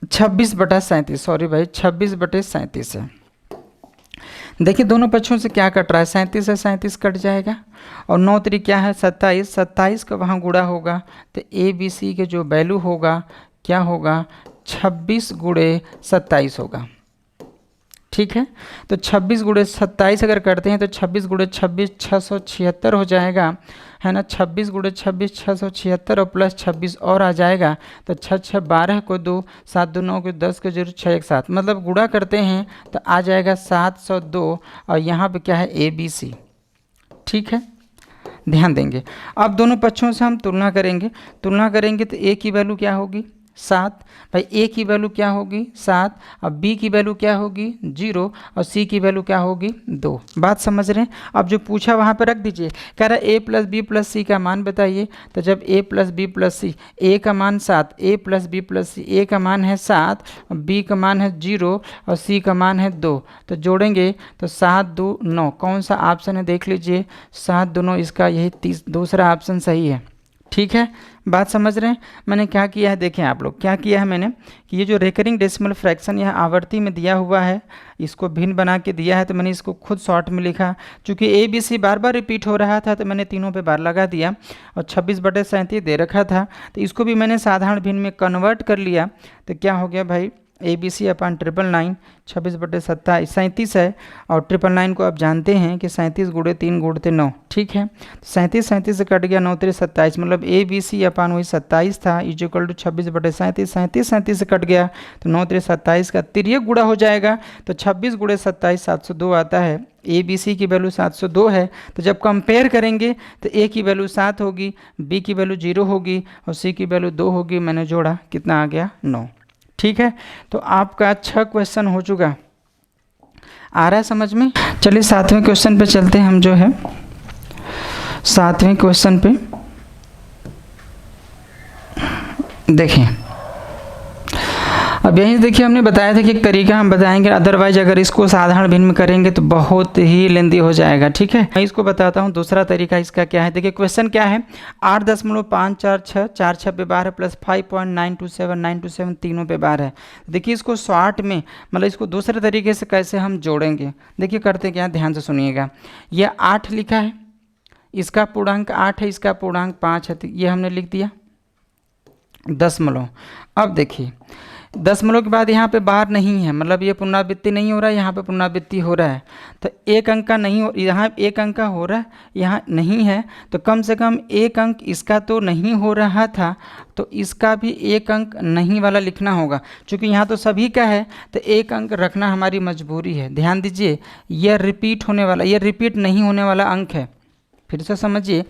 26/37, सॉरी भाई 26/37 है। देखिए दोनों पक्षों से क्या कट रहा है, 37 से 37 कट जाएगा और 9 3 क्या है 27, 27 का वहाँ गुणा होगा तो ए बी सी के जो वैल्यू होगा क्या होगा 26 गुणे 27 होगा। ठीक है, तो 26 गुणे 27 अगर करते हैं तो 26 गुणे 26 676 हो जाएगा, है ना। 26 गुणे 26 676 और प्लस 26 और आ जाएगा तो 6 6 12 को 2, 7 2 9 को 10 को 0 6 1 7, मतलब गुणा करते हैं तो आ जाएगा 702 और यहाँ पे क्या है ए बी सी। ठीक है, ध्यान देंगे। अब दोनों पक्षों से हम तुलना करेंगे तो ए की वैल्यू क्या होगी 7, भाई ए की वैल्यू क्या होगी 7, अब बी की वैल्यू क्या होगी 0 और सी की वैल्यू क्या होगी 2। बात समझ रहे हैं। अब जो पूछा वहाँ पर रख दीजिए, कह रहा है ए प्लस बी प्लस सी का मान बताइए। तो जब ए प्लस बी प्लस सी, ए का मान 7, ए प्लस बी प्लस सी, ए का मान है 7, बी का मान है 0 और सी का मान है 2, तो जोड़ेंगे तो 7 2 9, कौन सा ऑप्शन है देख लीजिए, 7 2 9, इसका यही दूसरा ऑप्शन सही है। ठीक है, बात समझ रहे हैं। मैंने क्या किया है, देखें आप लोग क्या किया है मैंने, कि ये जो रेकरिंग डेसिमल फ्रैक्शन यह आवर्ती में दिया हुआ है, इसको भिन्न बना के दिया है तो मैंने इसको खुद शॉर्ट में लिखा। चूँकि ए बी सी बार बार रिपीट हो रहा था तो मैंने तीनों पे बार लगा दिया और 26/37 दे रखा था तो इसको भी मैंने साधारण भिन्न में कन्वर्ट कर लिया। तो क्या हो गया भाई, ए बी सी अपन 999, 26/37 है और 999 को आप जानते हैं कि 37 गुणे 3 गुणते 9। ठीक है, 37 से कट गया, 9 3 27, मतलब ए बी सी अपन वही 27 था, इज इक्वल टू 26/37, 37 से कट गया तो 9 3 27 का तिर्यक गुणा हो जाएगा तो 26 गुणे 27 702 आता है। ए बी सी की वैल्यू 702 है, तो जब कंपेयर करेंगे तो ए की वैल्यू 7 होगी, बी की वैल्यू 0 होगी और सी की वैल्यू 2 होगी। मैंने जोड़ा, कितना आ गया 9। ठीक है, तो आपका 6 क्वेश्चन हो चुका, आ रहा है समझ में। चलिए 7वें क्वेश्चन पे चलते हैं हम, जो है 7वें क्वेश्चन पे देखें। अब यहीं देखिए, हमने बताया था कि एक तरीका हम बताएंगे, अदरवाइज अगर इसको साधारण भिन्न में करेंगे तो बहुत ही लेंदी हो जाएगा। ठीक है, मैं इसको बताता हूँ दूसरा तरीका इसका क्या है। देखिए क्वेश्चन क्या है, 8.546 4 6 पे बार है प्लस 5.927 तीनों पे बार है। देखिए इसको शॉर्ट में, मतलब इसको दूसरे तरीके से कैसे हम जोड़ेंगे, देखिए करते क्या, ध्यान से सुनिएगा। यह 8 लिखा है, इसका पूर्णांक 8 है, इसका पूर्णांक 5 है, तो ये हमने लिख दिया दशमलव। अब देखिए दशमलव के बाद यहाँ पे बार नहीं है, मतलब ये पुनरावृत्ति नहीं हो रहा है, यहाँ पे पुनरावृत्ति हो रहा है, तो एक अंक का नहीं हो, यहाँ एक अंक का हो रहा है, यहाँ नहीं है, तो कम से कम एक अंक इसका तो नहीं हो रहा था, तो इसका भी एक अंक नहीं वाला लिखना होगा। क्योंकि यहाँ तो सभी का है तो एक अंक रखना हमारी मजबूरी है। ध्यान दीजिए, यह रिपीट होने वाला, यह रिपीट नहीं होने वाला अंक है। फिर से समझिए,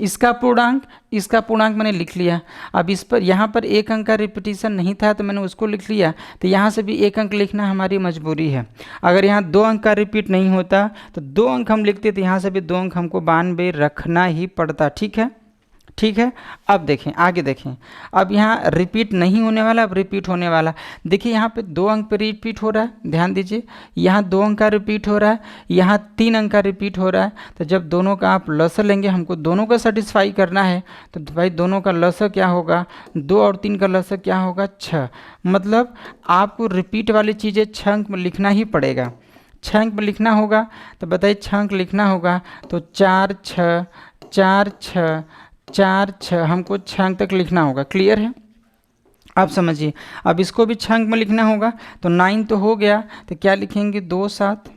इसका पूर्णांक मैंने लिख लिया। अब इस पर यहाँ पर एक अंक का रिपीटिशन नहीं था तो मैंने उसको लिख लिया, तो यहाँ से भी एक अंक लिखना हमारी मजबूरी है। अगर यहाँ 2 अंक का रिपीट नहीं होता तो 2 अंक हम लिखते, तो यहाँ से भी 2 अंक हमको 92 रखना ही पड़ता। ठीक है, ठीक है। अब देखें, आगे देखें, अब यहाँ रिपीट नहीं होने वाला, अब रिपीट होने वाला। देखिए यहाँ पे 2 अंक पे रिपीट हो रहा है, ध्यान दीजिए, यहाँ 2 अंक का रिपीट हो रहा है, यहाँ 3 अंक का रिपीट हो रहा है। तो जब दोनों का आप लसर लेंगे, हमको दोनों का सेटिस्फाई करना है, तो भाई दोनों का लसर क्या होगा, 2 और 3 का लसर क्या होगा, 6। मतलब आपको रिपीट वाली चीज़ें 6 अंक में लिखना ही पड़ेगा, 6 अंक में लिखना होगा। तो बताइए 6 अंक लिखना होगा, तो 4 6 4 6 4 6 हमको 6 अंक तक लिखना होगा। क्लियर है? आप समझिए। अब इसको भी 6 अंक में लिखना होगा, तो 9 तो हो गया, तो क्या लिखेंगे 2 7,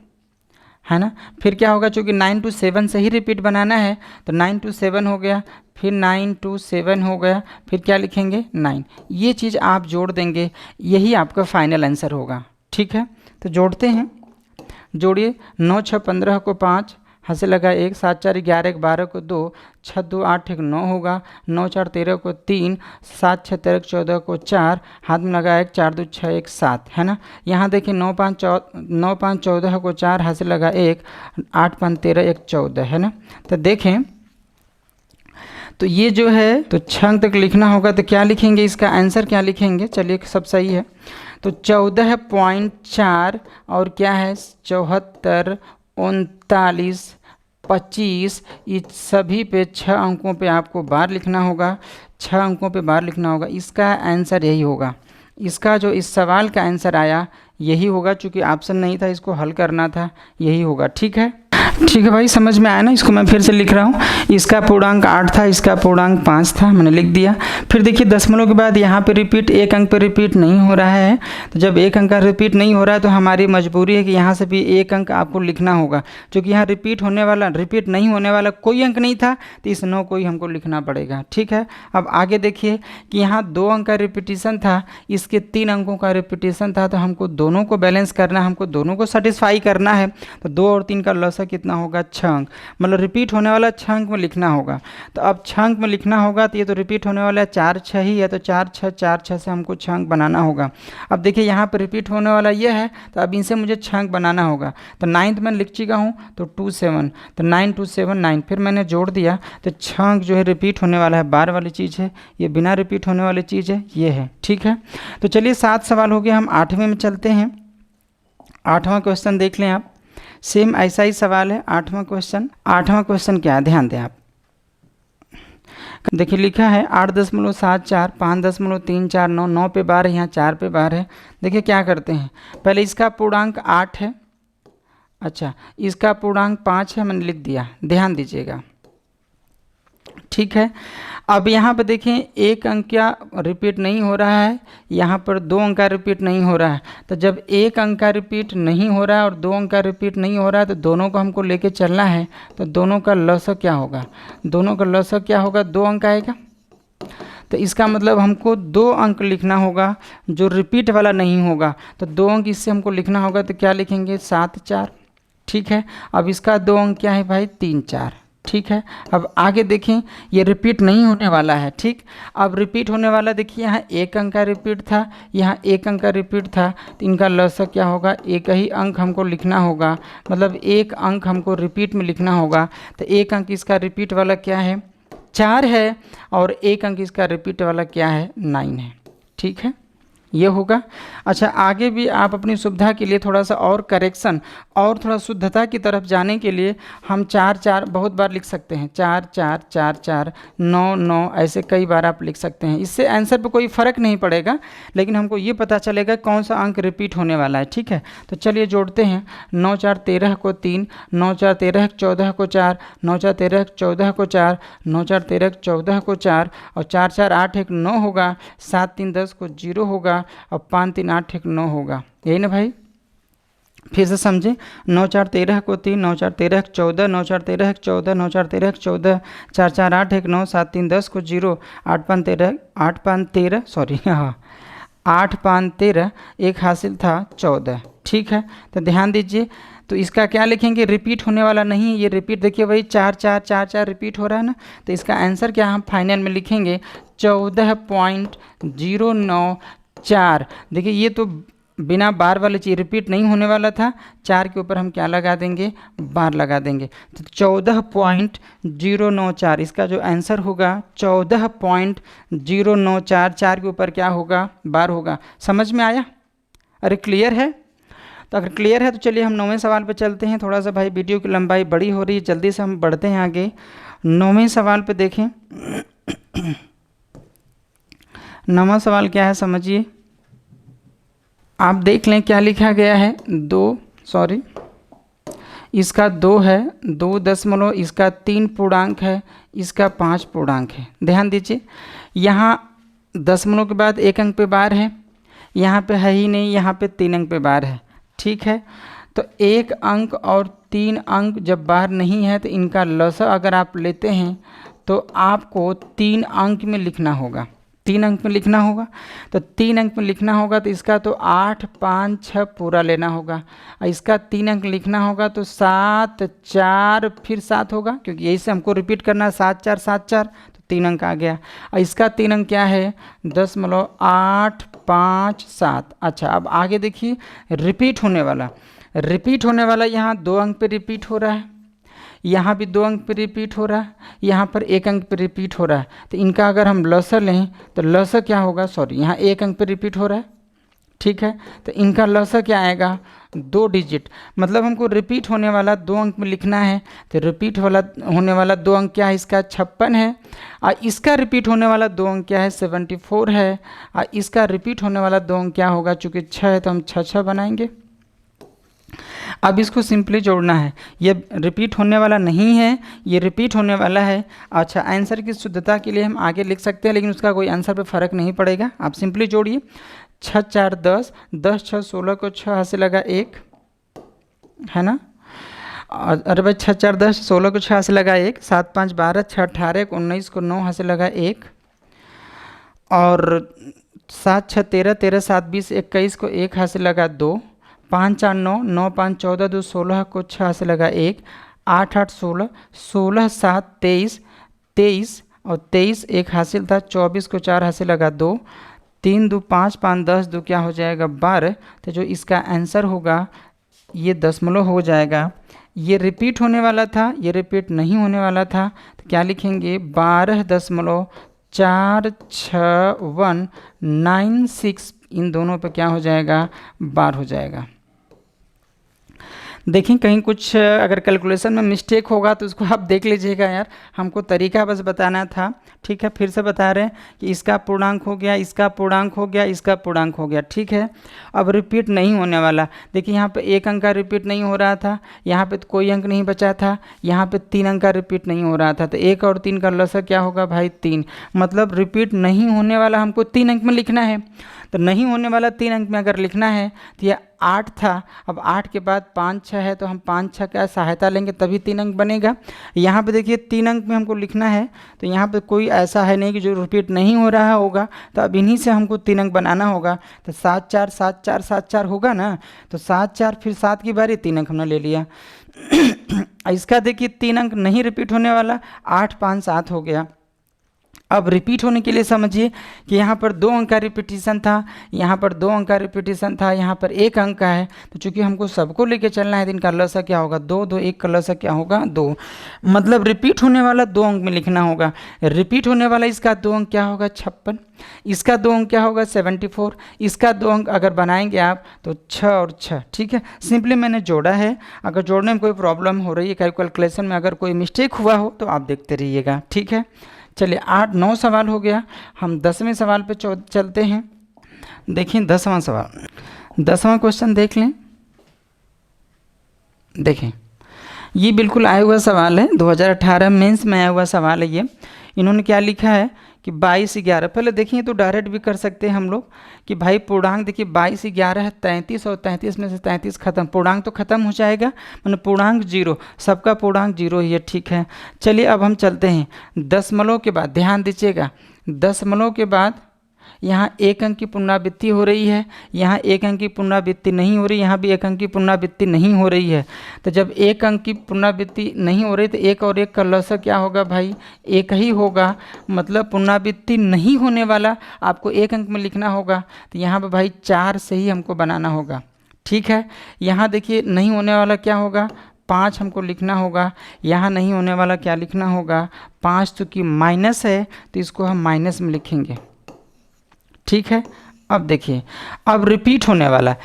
है ना। फिर क्या होगा, चूँकि 9 to 7 से ही रिपीट बनाना है, तो 9 to 7 हो गया, फिर 9 to 7 हो गया, फिर क्या लिखेंगे 9। ये चीज़ आप जोड़ देंगे, यही आपका फाइनल आंसर होगा। ठीक है, तो जोड़ते हैं, जोड़िए। 9 6 15 को 5, हाथ से लगा 1, 7 4 11 12 को 2, 6 2 8 1 9 होगा, 9 4 13 को 3, 7 6 13 14 को 4, हाथ में लगा 1, 4 2 6 1 7, है ना। यहाँ देखिए 9 5 14 को 4, हाथ से लगा 1, 8 5 13 1 14, है ना। तो देखें, तो ये जो है, तो 6 अंक तक लिखना होगा, तो क्या लिखेंगे, इसका आंसर क्या लिखेंगे, चलिए सब सही है। तो 14.4 और क्या है 74 39 25, इस सभी पे 6 अंकों पे आपको बार लिखना होगा, 6 अंकों पे बार लिखना होगा। इसका आंसर यही होगा, इसका जो इस सवाल का आंसर आया यही होगा, चूँकि ऑप्शन नहीं था, इसको हल करना था, यही होगा। ठीक है, ठीक है भाई, समझ में आया ना। इसको मैं फिर से लिख रहा हूँ, इसका पूर्णांक 8 था, इसका पूर्णांक 5 था, मैंने लिख दिया। फिर देखिए दशमलव के बाद यहाँ पे रिपीट, 1 अंक पे रिपीट नहीं हो रहा है, तो जब 1 अंक का रिपीट नहीं हो रहा है, तो हमारी मजबूरी है कि यहाँ से भी 1 अंक आपको लिखना होगा, क्योंकि यहाँ रिपीट नहीं होने वाला कोई अंक नहीं था, तो इस 9 को ही हमको लिखना पड़ेगा। ठीक है, अब आगे देखिए कि यहाँ 2 अंक का रिपीटिशन था, इसके 3 अंकों का रिपीटिशन था, तो हमको दोनों को बैलेंस करना है, हमको दोनों को सेटिस्फाई करना है। तो 2 और 3 का लसा कितना होगा, 6 अंक, मतलब रिपीट होने वाला 6 अंक में लिखना होगा। तो अब 6 अंक में लिखना होगा, तो ये तो रिपीट होने वाला है 4 6 ही है, तो 4 6 से हमको 6 अंक बनाना होगा। अब देखिए यहाँ पे रिपीट होने वाला ये है, तो अब इनसे मुझे 6 अंक बनाना होगा। तो 9th में लिख चुका हूँ, तो 2 7, तो 9 2 7 9, फिर मैंने जोड़ दिया, तो 6 अंक जो है रिपीट होने वाला है, बार वाली चीज़ है, ये बिना रिपीट होने वाली चीज़ है, ये है। ठीक है, तो चलिए 7 सवाल हो गया, हम 8वें में चलते हैं। 8वां क्वेश्चन देख लें आप, सेम ऐसा ही सवाल है। 8वां क्वेश्चन क्या है, ध्यान दें आप। देखिए लिखा है 8.74 5.34 9 पे बार है, यहाँ 4 पे बार है। देखिए क्या करते हैं, पहले इसका पूर्णांक 8 है, अच्छा इसका पूर्णांक 5 है, मैंने लिख दिया, ध्यान दीजिएगा। ठीक है, अब यहाँ पर देखें 1 अंक क्या रिपीट नहीं हो रहा है, यहाँ पर 2 अंक का रिपीट नहीं हो रहा है। तो जब 1 अंक का रिपीट नहीं हो रहा है और 2 अंक का रिपीट नहीं हो रहा है, तो दोनों को हमको लेके चलना है। तो दोनों का लसक क्या होगा, 2 अंक आएगा। तो इसका मतलब हमको 2 अंक लिखना होगा जो रिपीट वाला नहीं होगा, तो 2 अंक इससे हमको लिखना होगा। तो क्या लिखेंगे 7 4। ठीक है, अब इसका 2 अंक क्या है भाई 3 4। ठीक है, अब आगे देखें, ये रिपीट नहीं होने वाला है। ठीक, अब रिपीट होने वाला देखिए, यहाँ 1 अंक का रिपीट था, यहाँ 1 अंक का रिपीट था, तो इनका लसक क्या होगा, एक ही अंक हमको लिखना होगा, मतलब 1 अंक हमको रिपीट में लिखना होगा। तो 1 अंक इसका रिपीट वाला क्या है 4 है, और 1 अंक इसका रिपीट वाला क्या है 9 है। ठीक है, ये होगा। अच्छा, आगे भी आप अपनी सुविधा के लिए थोड़ा सा और करेक्शन और थोड़ा शुद्धता की तरफ जाने के लिए हम 4 4 बहुत बार लिख सकते हैं, 4 4 4 4 9 9, ऐसे कई बार आप लिख सकते हैं। इससे आंसर पे कोई फ़र्क नहीं पड़ेगा, लेकिन हमको ये पता चलेगा कौन सा अंक रिपीट होने वाला है। ठीक है, तो चलिए जोड़ते हैं। 9 4 13 को 3, 9 4 13 14 को 4, 9 4 13 14 को 4, 9 4 13 14 को 4, और 4 4 8 1 9 होगा, 7 3 10 को 0 होगा, और 5 3 8 1 9 होगा। यही ना भाई, फिर से समझें। 9 4 13 को 3, 9 4 13 14, 9 4 13 14, 9 4 13 14, 4 4 8 1 9, 7 3 10 को 0, 8 5 13 सॉरी, हाँ 8 5 13, एक हासिल था 14। ठीक है, तो ध्यान दीजिए, तो इसका क्या लिखेंगे, रिपीट होने वाला नहीं, ये रिपीट देखिए वही 4 4 4 4 रिपीट हो रहा है ना, तो इसका आंसर क्या हम फाइनल में लिखेंगे 14.094। देखिए ये तो बिना बार वाली चीज़ रिपीट नहीं होने वाला था, 4 के ऊपर हम क्या लगा देंगे, बार लगा देंगे। तो 14.094 इसका जो आंसर होगा 14.094, 4 के ऊपर क्या होगा, बार होगा। समझ में आया? अरे क्लियर है? तो अगर क्लियर है तो चलिए हम 9वें सवाल पे चलते हैं। थोड़ा सा भाई वीडियो की लंबाई बड़ी हो रही है, जल्दी से हम बढ़ते हैं आगे। 9वें सवाल पे देखें। 9वां सवाल क्या है समझिए, आप देख लें क्या लिखा गया है। इसका 2 है, 2 इसका 3 पूर्णांक है, इसका 5 पूर्णांक है। ध्यान दीजिए, यहाँ दशमलव के बाद 1 अंक पे बार है, यहाँ पे है ही नहीं, यहाँ पे 3 अंक पे बार है। ठीक है, तो 1 अंक और 3 अंक जब बार नहीं है तो इनका लसा अगर आप लेते हैं तो आपको 3 अंक में लिखना होगा, 3 अंक में लिखना होगा। तो 3 अंक में लिखना होगा तो इसका तो 8, 5, 6 पूरा लेना होगा, और इसका 3 अंक लिखना होगा तो 7, 4 फिर 7 होगा, क्योंकि यही से हमको रिपीट करना है, 7, 4, 7, 4, तो 3 अंक आ गया। और इसका 3 अंक क्या है, 10.8, 5, 7। अच्छा, अब आगे देखिए, रिपीट होने वाला यहाँ 2 अंक पे रिपीट हो रहा है, यहाँ भी 2 अंक पे रिपीट हो रहा है, यहाँ पर 1 अंक पे रिपीट हो रहा है। तो इनका अगर हम लसा लें तो लसा क्या होगा, यहाँ 1 अंक पे रिपीट हो रहा है। ठीक है, तो इनका लसा क्या आएगा, 2 डिजिट। मतलब हमको रिपीट होने वाला 2 अंक में लिखना है, तो रिपीट होने वाला 2 अंक क्या है, इसका 56 है। और इसका रिपीट होने वाला 2 अंक क्या है, 74 है। और इसका रिपीट होने वाला 2 अंक क्या होगा, चूँकि 6 है तो हम 6 बनाएंगे। अब इसको सिंपली जोड़ना है, ये रिपीट होने वाला नहीं है, ये रिपीट होने वाला है। अच्छा, आंसर की शुद्धता के लिए हम आगे लिख सकते हैं, लेकिन उसका कोई आंसर पे फ़र्क नहीं पड़ेगा। आप सिंपली जोड़िए, 6, 4, 10, 10, 6, 16 को 6 हाथ से लगा 1, है ना। अरे भाई 6, 4, 10, 16 को 6 हाथ से लगा 1, 7, 5, 12, 6, 18, 19 को 9 हाथ से लगा 1, और 7, 6, 13, 13, 7, 20, 21 को 1 हाथ से लगा 2, 5, 4, 9, 9, 5, 14, 2, 16 को 6 हाथ से लगा 1, 8, 8, 16, 16, 7, 23, 23 और 23 एक हासिल था, 24 को 4 हाथ से लगा 2, 3, 2, 5, 5, 10, 2 क्या हो जाएगा, 12। तो जो इसका आंसर होगा ये दशमलव हो जाएगा। ये रिपीट होने वाला था, ये रिपीट नहीं होने वाला था, तो क्या लिखेंगे, 12.46196, इन दोनों पे क्या हो जाएगा, बार हो जाएगा। देखें कहीं कुछ अगर कैलकुलेशन में मिस्टेक होगा तो उसको आप देख लीजिएगा यार, हमको तरीका बस बताना था। ठीक है, फिर से बता रहे हैं कि इसका पूर्णांक हो गया, इसका पूर्णांक हो गया, इसका पूर्णांक हो गया। ठीक है, अब रिपीट नहीं होने वाला, देखिए यहाँ पे 1 अंक का रिपीट नहीं हो रहा था, यहाँ पे तो कोई अंक नहीं बचा था, यहाँ पे 3 अंक का रिपीट नहीं हो रहा था, तो 1 और 3 का लसा क्या होगा भाई, 3। मतलब रिपीट नहीं होने वाला हमको 3 अंक में लिखना है, तो नहीं होने वाला 3 अंक में अगर लिखना है तो ये 8 था, अब 8 के बाद 5, 6 है, तो हम 5, 6 का सहायता लेंगे तभी 3 अंक बनेगा। यहाँ पे देखिए 3 अंक में हमको लिखना है, तो यहाँ पे कोई ऐसा है नहीं कि जो रिपीट नहीं हो रहा होगा, तो अब इन्हीं से हमको 3 अंक बनाना होगा। तो 7, 4, 7, 4, 7, 4 होगा ना, तो 7, 4 फिर 7 की बारी, 3 अंक हमने ले लिया। इसका देखिए 3 अंक नहीं रिपीट होने वाला, 8, 5, 7 हो गया। अब रिपीट होने के लिए समझिए कि यहाँ पर 2 अंक का रिपीटिशन था, यहाँ पर 2 अंक का रिपीटिशन था, यहाँ पर 1 अंक का है, तो चूंकि हमको सबको लेके चलना है तो इनका लसा क्या होगा, 2, 2, 1 का लसा क्या होगा, 2। मतलब रिपीट होने वाला 2 अंक में लिखना होगा। रिपीट होने वाला इसका 2 अंक क्या होगा, 56, इसका 2 अंक क्या होगा, 74, इसका 2 अंक अगर बनाएंगे आप तो 6 और 6। ठीक है, सिंपली मैंने जोड़ा है, अगर जोड़ने में कोई प्रॉब्लम हो रही है, कैलकुलेशन में अगर कोई मिस्टेक हुआ हो तो आप देखते रहिएगा। ठीक है, चलिए 8, 9 सवाल हो गया, हम 10वें सवाल पे चलते हैं। देखिए 10वां सवाल, 10वां क्वेश्चन देख लें। देखें ये बिल्कुल आया हुआ सवाल है, 2018 मेंस में आया हुआ सवाल है ये। इन्होंने क्या लिखा है कि 22, 11, पहले देखिए तो डायरेक्ट भी कर सकते हैं हम लोग कि भाई पूर्णांक देखिए 22, 11 है, 33 और 33 में से 33 खत्म, पूर्णांक तो खत्म हो जाएगा, मतलब पूर्णांक 0, सबका पूर्णांक 0 ही है। ठीक है, चलिए अब हम चलते हैं दशमलव के बाद, ध्यान दीजिएगा, दशमलव के बाद यहाँ एक अंक की पुनरावृत्ति हो रही है, यहाँ एक अंक की पुनरावृत्ति नहीं हो रही, यहाँ भी एक अंक की पुनरावृत्ति नहीं हो रही है। तो जब एक अंक की पुनरावृत्ति नहीं हो रही तो एक और एक का लॉस क्या होगा भाई, एक ही होगा। मतलब पुनरावृत्ति नहीं होने वाला आपको एक अंक में लिखना होगा, तो यहाँ पर भाई 4 से ही हमको बनाना होगा। ठीक है, यहाँ देखिए नहीं होने वाला क्या होगा, 5 हमको लिखना होगा। यहाँ नहीं होने वाला क्या लिखना होगा, 5, चूँकि माइनस है तो इसको हम माइनस में लिखेंगे। ठीक है, अब देखिए अब रिपीट होने वाला,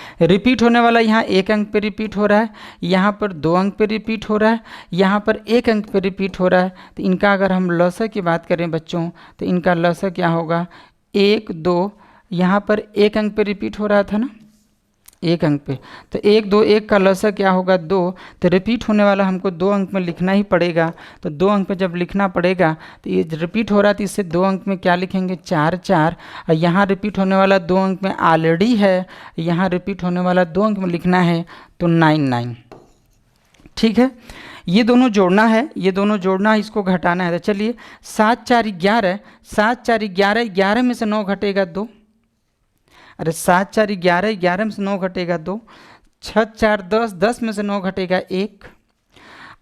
यहाँ एक अंक पे रिपीट हो रहा है, यहाँ पर 2 अंक पे रिपीट हो रहा है, यहाँ पर 1 अंक पे रिपीट हो रहा है। तो इनका अगर हम लॉसा की बात करें बच्चों, तो इनका लॉसा क्या होगा, 1 2, यहाँ पर 1 अंक पे रिपीट हो रहा था ना, 1 अंक पे, तो 1 2, 1 का लॉसा क्या होगा 2, तो रिपीट होने वाला हमको 2 अंक में लिखना ही पड़ेगा। तो 2 अंक पे जब लिखना पड़ेगा तो ये रिपीट हो रहा है तो इससे 2 अंक में क्या लिखेंगे 4 4, और यहाँ रिपीट होने वाला 2 अंक में ऑलरेडी है, यहाँ रिपीट होने वाला 2 अंक में लिखना है तो 9 9। ठीक है, ये दोनों जोड़ना है, ये दोनों जोड़ना है, इसको घटाना है। तो चलिए 7 4 11, 7 4 11, 11 में से 9 घटेगा 2, अरे 7 4 11, 11 में से 9 घटेगा 2, 6 4 10, 10 में से 9 घटेगा 1,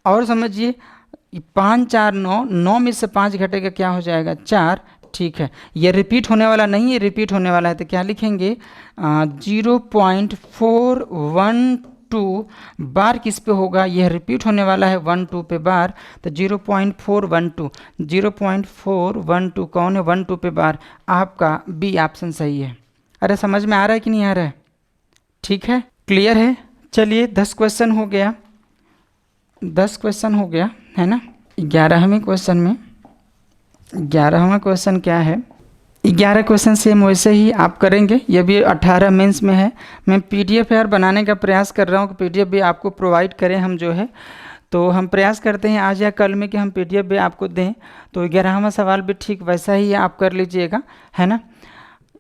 और समझिए 5 4 9, 9 में से 5 घटेगा क्या हो जाएगा 4। ठीक है, ये रिपीट होने वाला नहीं है, रिपीट होने वाला है तो क्या लिखेंगे 0.412 बार किस पे होगा, यह रिपीट होने वाला है 1 2 पे बार, तो 0.412, 0.412 कौन है 1 2 पे बार, आपका बी ऑप्शन सही है। अरे समझ में आ रहा है कि नहीं आ रहा है, ठीक है, क्लियर है। चलिए 10 क्वेश्चन हो गया, 10 क्वेश्चन हो गया है ना। 11वें क्वेश्चन में, 11वां क्वेश्चन क्या है, 11 क्वेश्चन सेम वैसे ही आप करेंगे, ये भी 18 मेंस में है। मैं PDF यार बनाने का प्रयास कर रहा हूँ कि PDF भी आपको प्रोवाइड करें हम जो है, तो हम प्रयास करते हैं आज या कल में कि हम PDF भी आपको दें। तो 11वां सवाल भी ठीक वैसा ही आप कर लीजिएगा, है ना,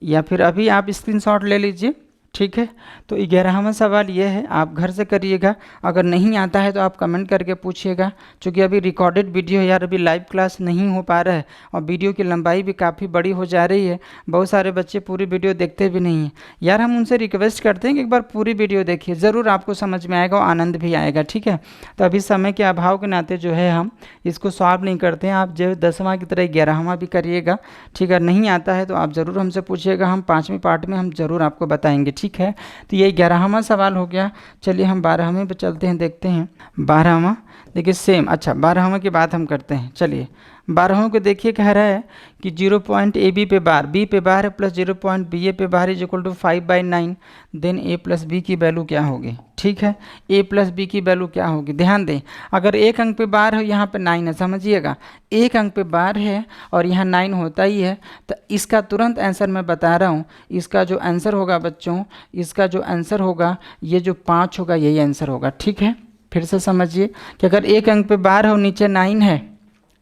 या फिर अभी आप स्क्रीनशॉट ले लीजिए। ठीक है, तो 11वां सवाल ये है, आप घर से करिएगा, अगर नहीं आता है तो आप कमेंट करके पूछिएगा, क्योंकि अभी रिकॉर्डेड वीडियो है यार, अभी लाइव क्लास नहीं हो पा रहा है और वीडियो की लंबाई भी काफ़ी बड़ी हो जा रही है, बहुत सारे बच्चे पूरी वीडियो देखते भी नहीं हैं यार। हम उनसे रिक्वेस्ट करते हैं कि एक बार पूरी वीडियो देखिए, ज़रूर आपको समझ में आएगा और आनंद भी आएगा। ठीक है, तो अभी समय के अभाव के नाते जो है हम इसको सॉल्व नहीं करते हैं, आप जो 10वां की तरह 11वां भी करिएगा। ठीक है, नहीं आता है तो आप ज़रूर हमसे पूछिएगा, हम 5वें पार्ट में हम ज़रूर आपको बताएंगे। ठीक है, तो ये 11वां सवाल हो गया। चलिए हम 12वें पे चलते हैं, देखते हैं 12वां। देखिए सेम, अच्छा 12वां की बात हम करते हैं। चलिए 12वां को देखिए, कह रहा है कि 0.AB पे बार, B पे बार है प्लस 0.BA पे bar is equal to 5/9, then A plus B की वैल्यू क्या होगी। ठीक है, A प्लस B की वैल्यू क्या होगी, ध्यान दें, अगर एक अंक पे बार है, यहाँ पे 9 है, समझिएगा एक अंक पे बार है और यहाँ 9 होता ही है, तो इसका तुरंत आंसर मैं बता रहा हूँ, इसका जो आंसर होगा बच्चों, इसका जो आंसर होगा ये जो 5 होगा यही आंसर होगा। ठीक है, फिर से समझिए कि अगर एक अंक पे बार है और नीचे 9 है,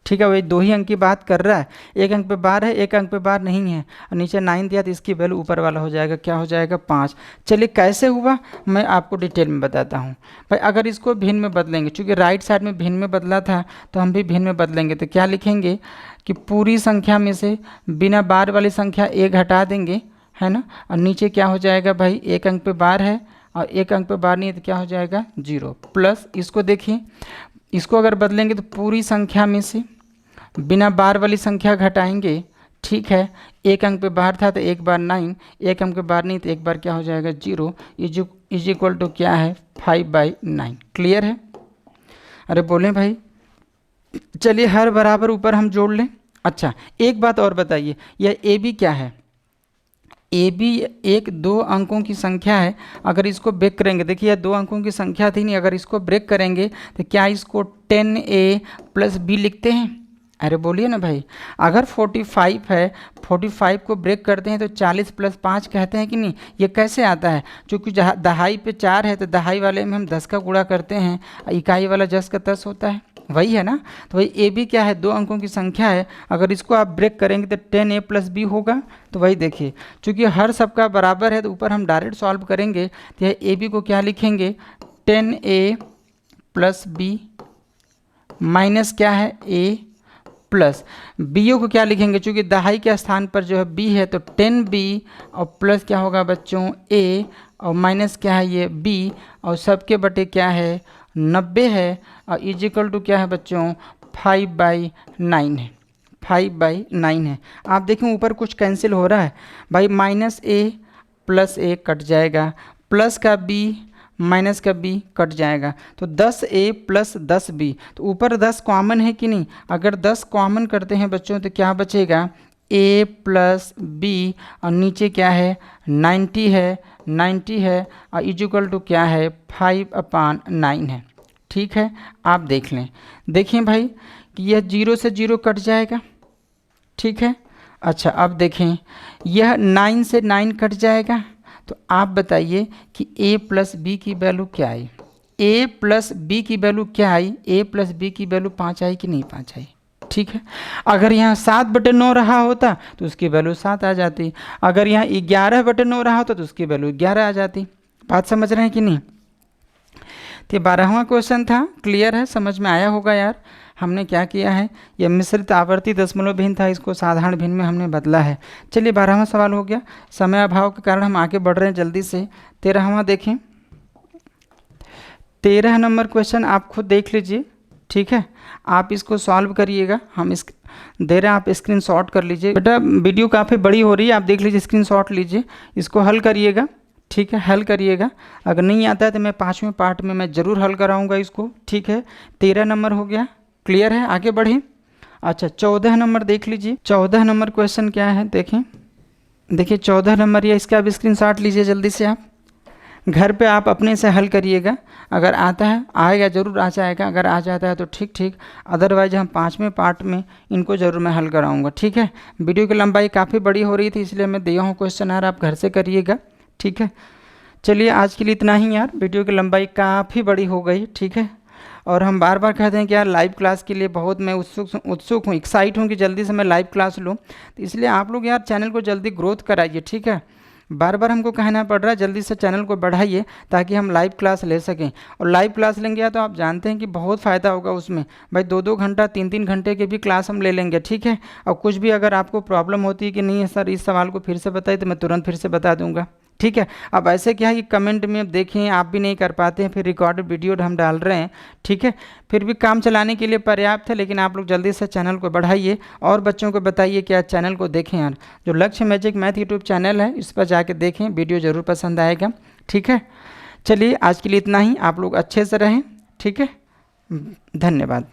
ठीक है, वही 2 ही अंक की बात कर रहा है, एक अंक पे बार है, एक अंक पे बार नहीं है और नीचे 9 दिया, तो इसकी वैल्यू ऊपर वाला हो जाएगा, क्या हो जाएगा 5। चलिए कैसे हुआ मैं आपको डिटेल में बताता हूँ भाई। अगर इसको भिन्न में बदलेंगे, चूँकि राइट साइड में भिन्न में बदला था तो हम भी भिन्न में बदलेंगे, तो क्या लिखेंगे कि पूरी संख्या में से बिना बार वाली संख्या 1 हटा देंगे, है ना, और नीचे क्या हो जाएगा भाई, एक अंक पे बार है और एक अंक पे बार नहीं है, तो क्या हो जाएगा 0 प्लस, इसको देखिए, इसको अगर बदलेंगे तो पूरी संख्या में से बिना बार वाली संख्या घटाएंगे। ठीक है, एक अंक पे बार था तो एक बार 9, एक अंक पे बार नहीं तो एक बार क्या हो जाएगा 0, इज इक्वल टू क्या है 5/9। क्लियर है, अरे बोलें भाई। चलिए हर बराबर ऊपर हम जोड़ लें। अच्छा एक बात और बताइए, यह AB क्या है, AB 1-2 अंकों की संख्या है, अगर इसको ब्रेक करेंगे, देखिए यह 2 अंकों की संख्या थी नहीं, अगर इसको ब्रेक करेंगे तो क्या इसको 10A प्लस B लिखते हैं, अरे बोलिए ना भाई। अगर 45 है, 45 को ब्रेक करते हैं तो 40 प्लस 5 कहते हैं कि नहीं, ये कैसे आता है, क्योंकि दहाई पे 4 है तो दहाई वाले में हम 10 का गुणा करते हैं, इकाई वाला 10 का 10 होता है, वही है ना। तो वही AB क्या है, 2 अंकों की संख्या है, अगर इसको आप ब्रेक करेंगे तो 10A प्लस B होगा। तो वही देखिए, चूँकि हर सबका बराबर है तो ऊपर हम डायरेक्ट सॉल्व करेंगे, तो यह AB को क्या लिखेंगे 10A प्लस B माइनस क्या है A प्लस बी को क्या लिखेंगे, चूँकि दहाई के स्थान पर जो है बी है तो 10b और प्लस क्या होगा बच्चों a और माइनस क्या है ये b और सबके बटे क्या है 90 है और इजिकल टू क्या है बच्चों 5/9 है, 5/9 है। आप देखें ऊपर कुछ कैंसिल हो रहा है भाई, -a प्लस a कट जाएगा, प्लस का b माइनस का b कट जाएगा, तो 10a प्लस 10b, तो ऊपर 10 कॉमन है कि नहीं, अगर 10 कॉमन करते हैं बच्चों तो क्या बचेगा a प्लस b और नीचे क्या है 90 है, 90 है और इजिकल टू क्या है 5/9 है। ठीक है, आप देख लें, देखें भाई कि यह 0 से 0 कट जाएगा। ठीक है, अच्छा अब देखें यह 9 से 9 कट जाएगा, तो आप बताइए कि a प्लस बी की वैल्यू क्या आई, a प्लस बी की वैल्यू क्या आई, a प्लस बी की वैल्यू 5 आई कि नहीं 5 आई। ठीक है, अगर यहाँ 7/9 रहा होता तो उसकी वैल्यू 7 आ जाती, अगर यहाँ 11/9 रहा होता तो उसकी वैल्यू 11 आ जाती। बात समझ रहे हैं कि नहीं। तो 12वां क्वेश्चन था, क्लियर है, समझ में आया होगा यार। हमने क्या किया है, यह मिश्रित आवर्ती दशमलव भिन्न था, इसको साधारण भिन्न में हमने बदला है। चलिए 12वां सवाल हो गया, समय अभाव के कारण हम आगे बढ़ रहे हैं जल्दी से। 13वां देखें, 13 नंबर क्वेश्चन आप खुद देख लीजिए। ठीक है, आप इसको सॉल्व करिएगा, हम इस दे रहे हैं, आप स्क्रीनशॉट कर लीजिए। बेटा वीडियो काफ़ी बड़ी हो रही है, आप देख लीजिए, स्क्रीनशॉट लीजिए, इसको हल करिएगा। ठीक है, हल करिएगा, अगर नहीं आता है तो मैं 5वें पार्ट में मैं ज़रूर हल कराऊंगा इसको। ठीक है, 13 नंबर हो गया, क्लियर है, आगे बढ़ें। अच्छा 14 नंबर देख लीजिए, 14 नंबर क्वेश्चन क्या है देखें, देखिए 14 नंबर ये, इसका अब स्क्रीनशॉट लीजिए जल्दी से, आप घर पे आप अपने से हल करिएगा, अगर आता है आएगा ज़रूर आ जाएगा, अगर आ जाता है तो ठीक ठीक, अदरवाइज हम 5वें पार्ट में इनको ज़रूर मैं हल कराऊंगा। ठीक है, वीडियो की लंबाई काफ़ी बड़ी हो रही थी इसलिए मैं दिया हूँ क्वेश्चन, आप घर से करिएगा। ठीक है, चलिए आज के लिए इतना ही यार, वीडियो की लंबाई काफ़ी बड़ी हो गई। ठीक है, और हम बार बार कहते हैं कि यार लाइव क्लास के लिए बहुत मैं उत्सुक हूँ, एक्साइट हूँ कि जल्दी से मैं लाइव क्लास लूँ, तो इसलिए आप लोग यार चैनल को जल्दी ग्रोथ कराइए। ठीक है, बार बार हमको कहना पड़ रहा है जल्दी से चैनल को बढ़ाइए ताकि हम लाइव क्लास ले सकें, और लाइव क्लास लेंगे तो आप जानते हैं कि बहुत फ़ायदा होगा उसमें भाई, 2-2 घंटा 3-3 घंटे के भी क्लास हम ले लेंगे। ठीक है, और कुछ भी अगर आपको प्रॉब्लम होती है कि नहीं है सर इस सवाल को फिर से बताइए तो मैं तुरंत फिर से बता दूंगा। ठीक है, अब ऐसे क्या है कि कमेंट में देखें आप भी नहीं कर पाते हैं, फिर रिकॉर्डेड वीडियो हम डाल रहे हैं। ठीक है, फिर भी काम चलाने के लिए पर्याप्त है, लेकिन आप लोग जल्दी से चैनल को बढ़ाइए और बच्चों को बताइए कि आज चैनल को देखें यार, जो लक्ष्य मैजिक मैथ यूट्यूब चैनल है इस पर जाके देखें, वीडियो ज़रूर पसंद आएगा। ठीक है, चलिए आज के लिए इतना ही, आप लोग अच्छे से रहें। ठीक है, धन्यवाद।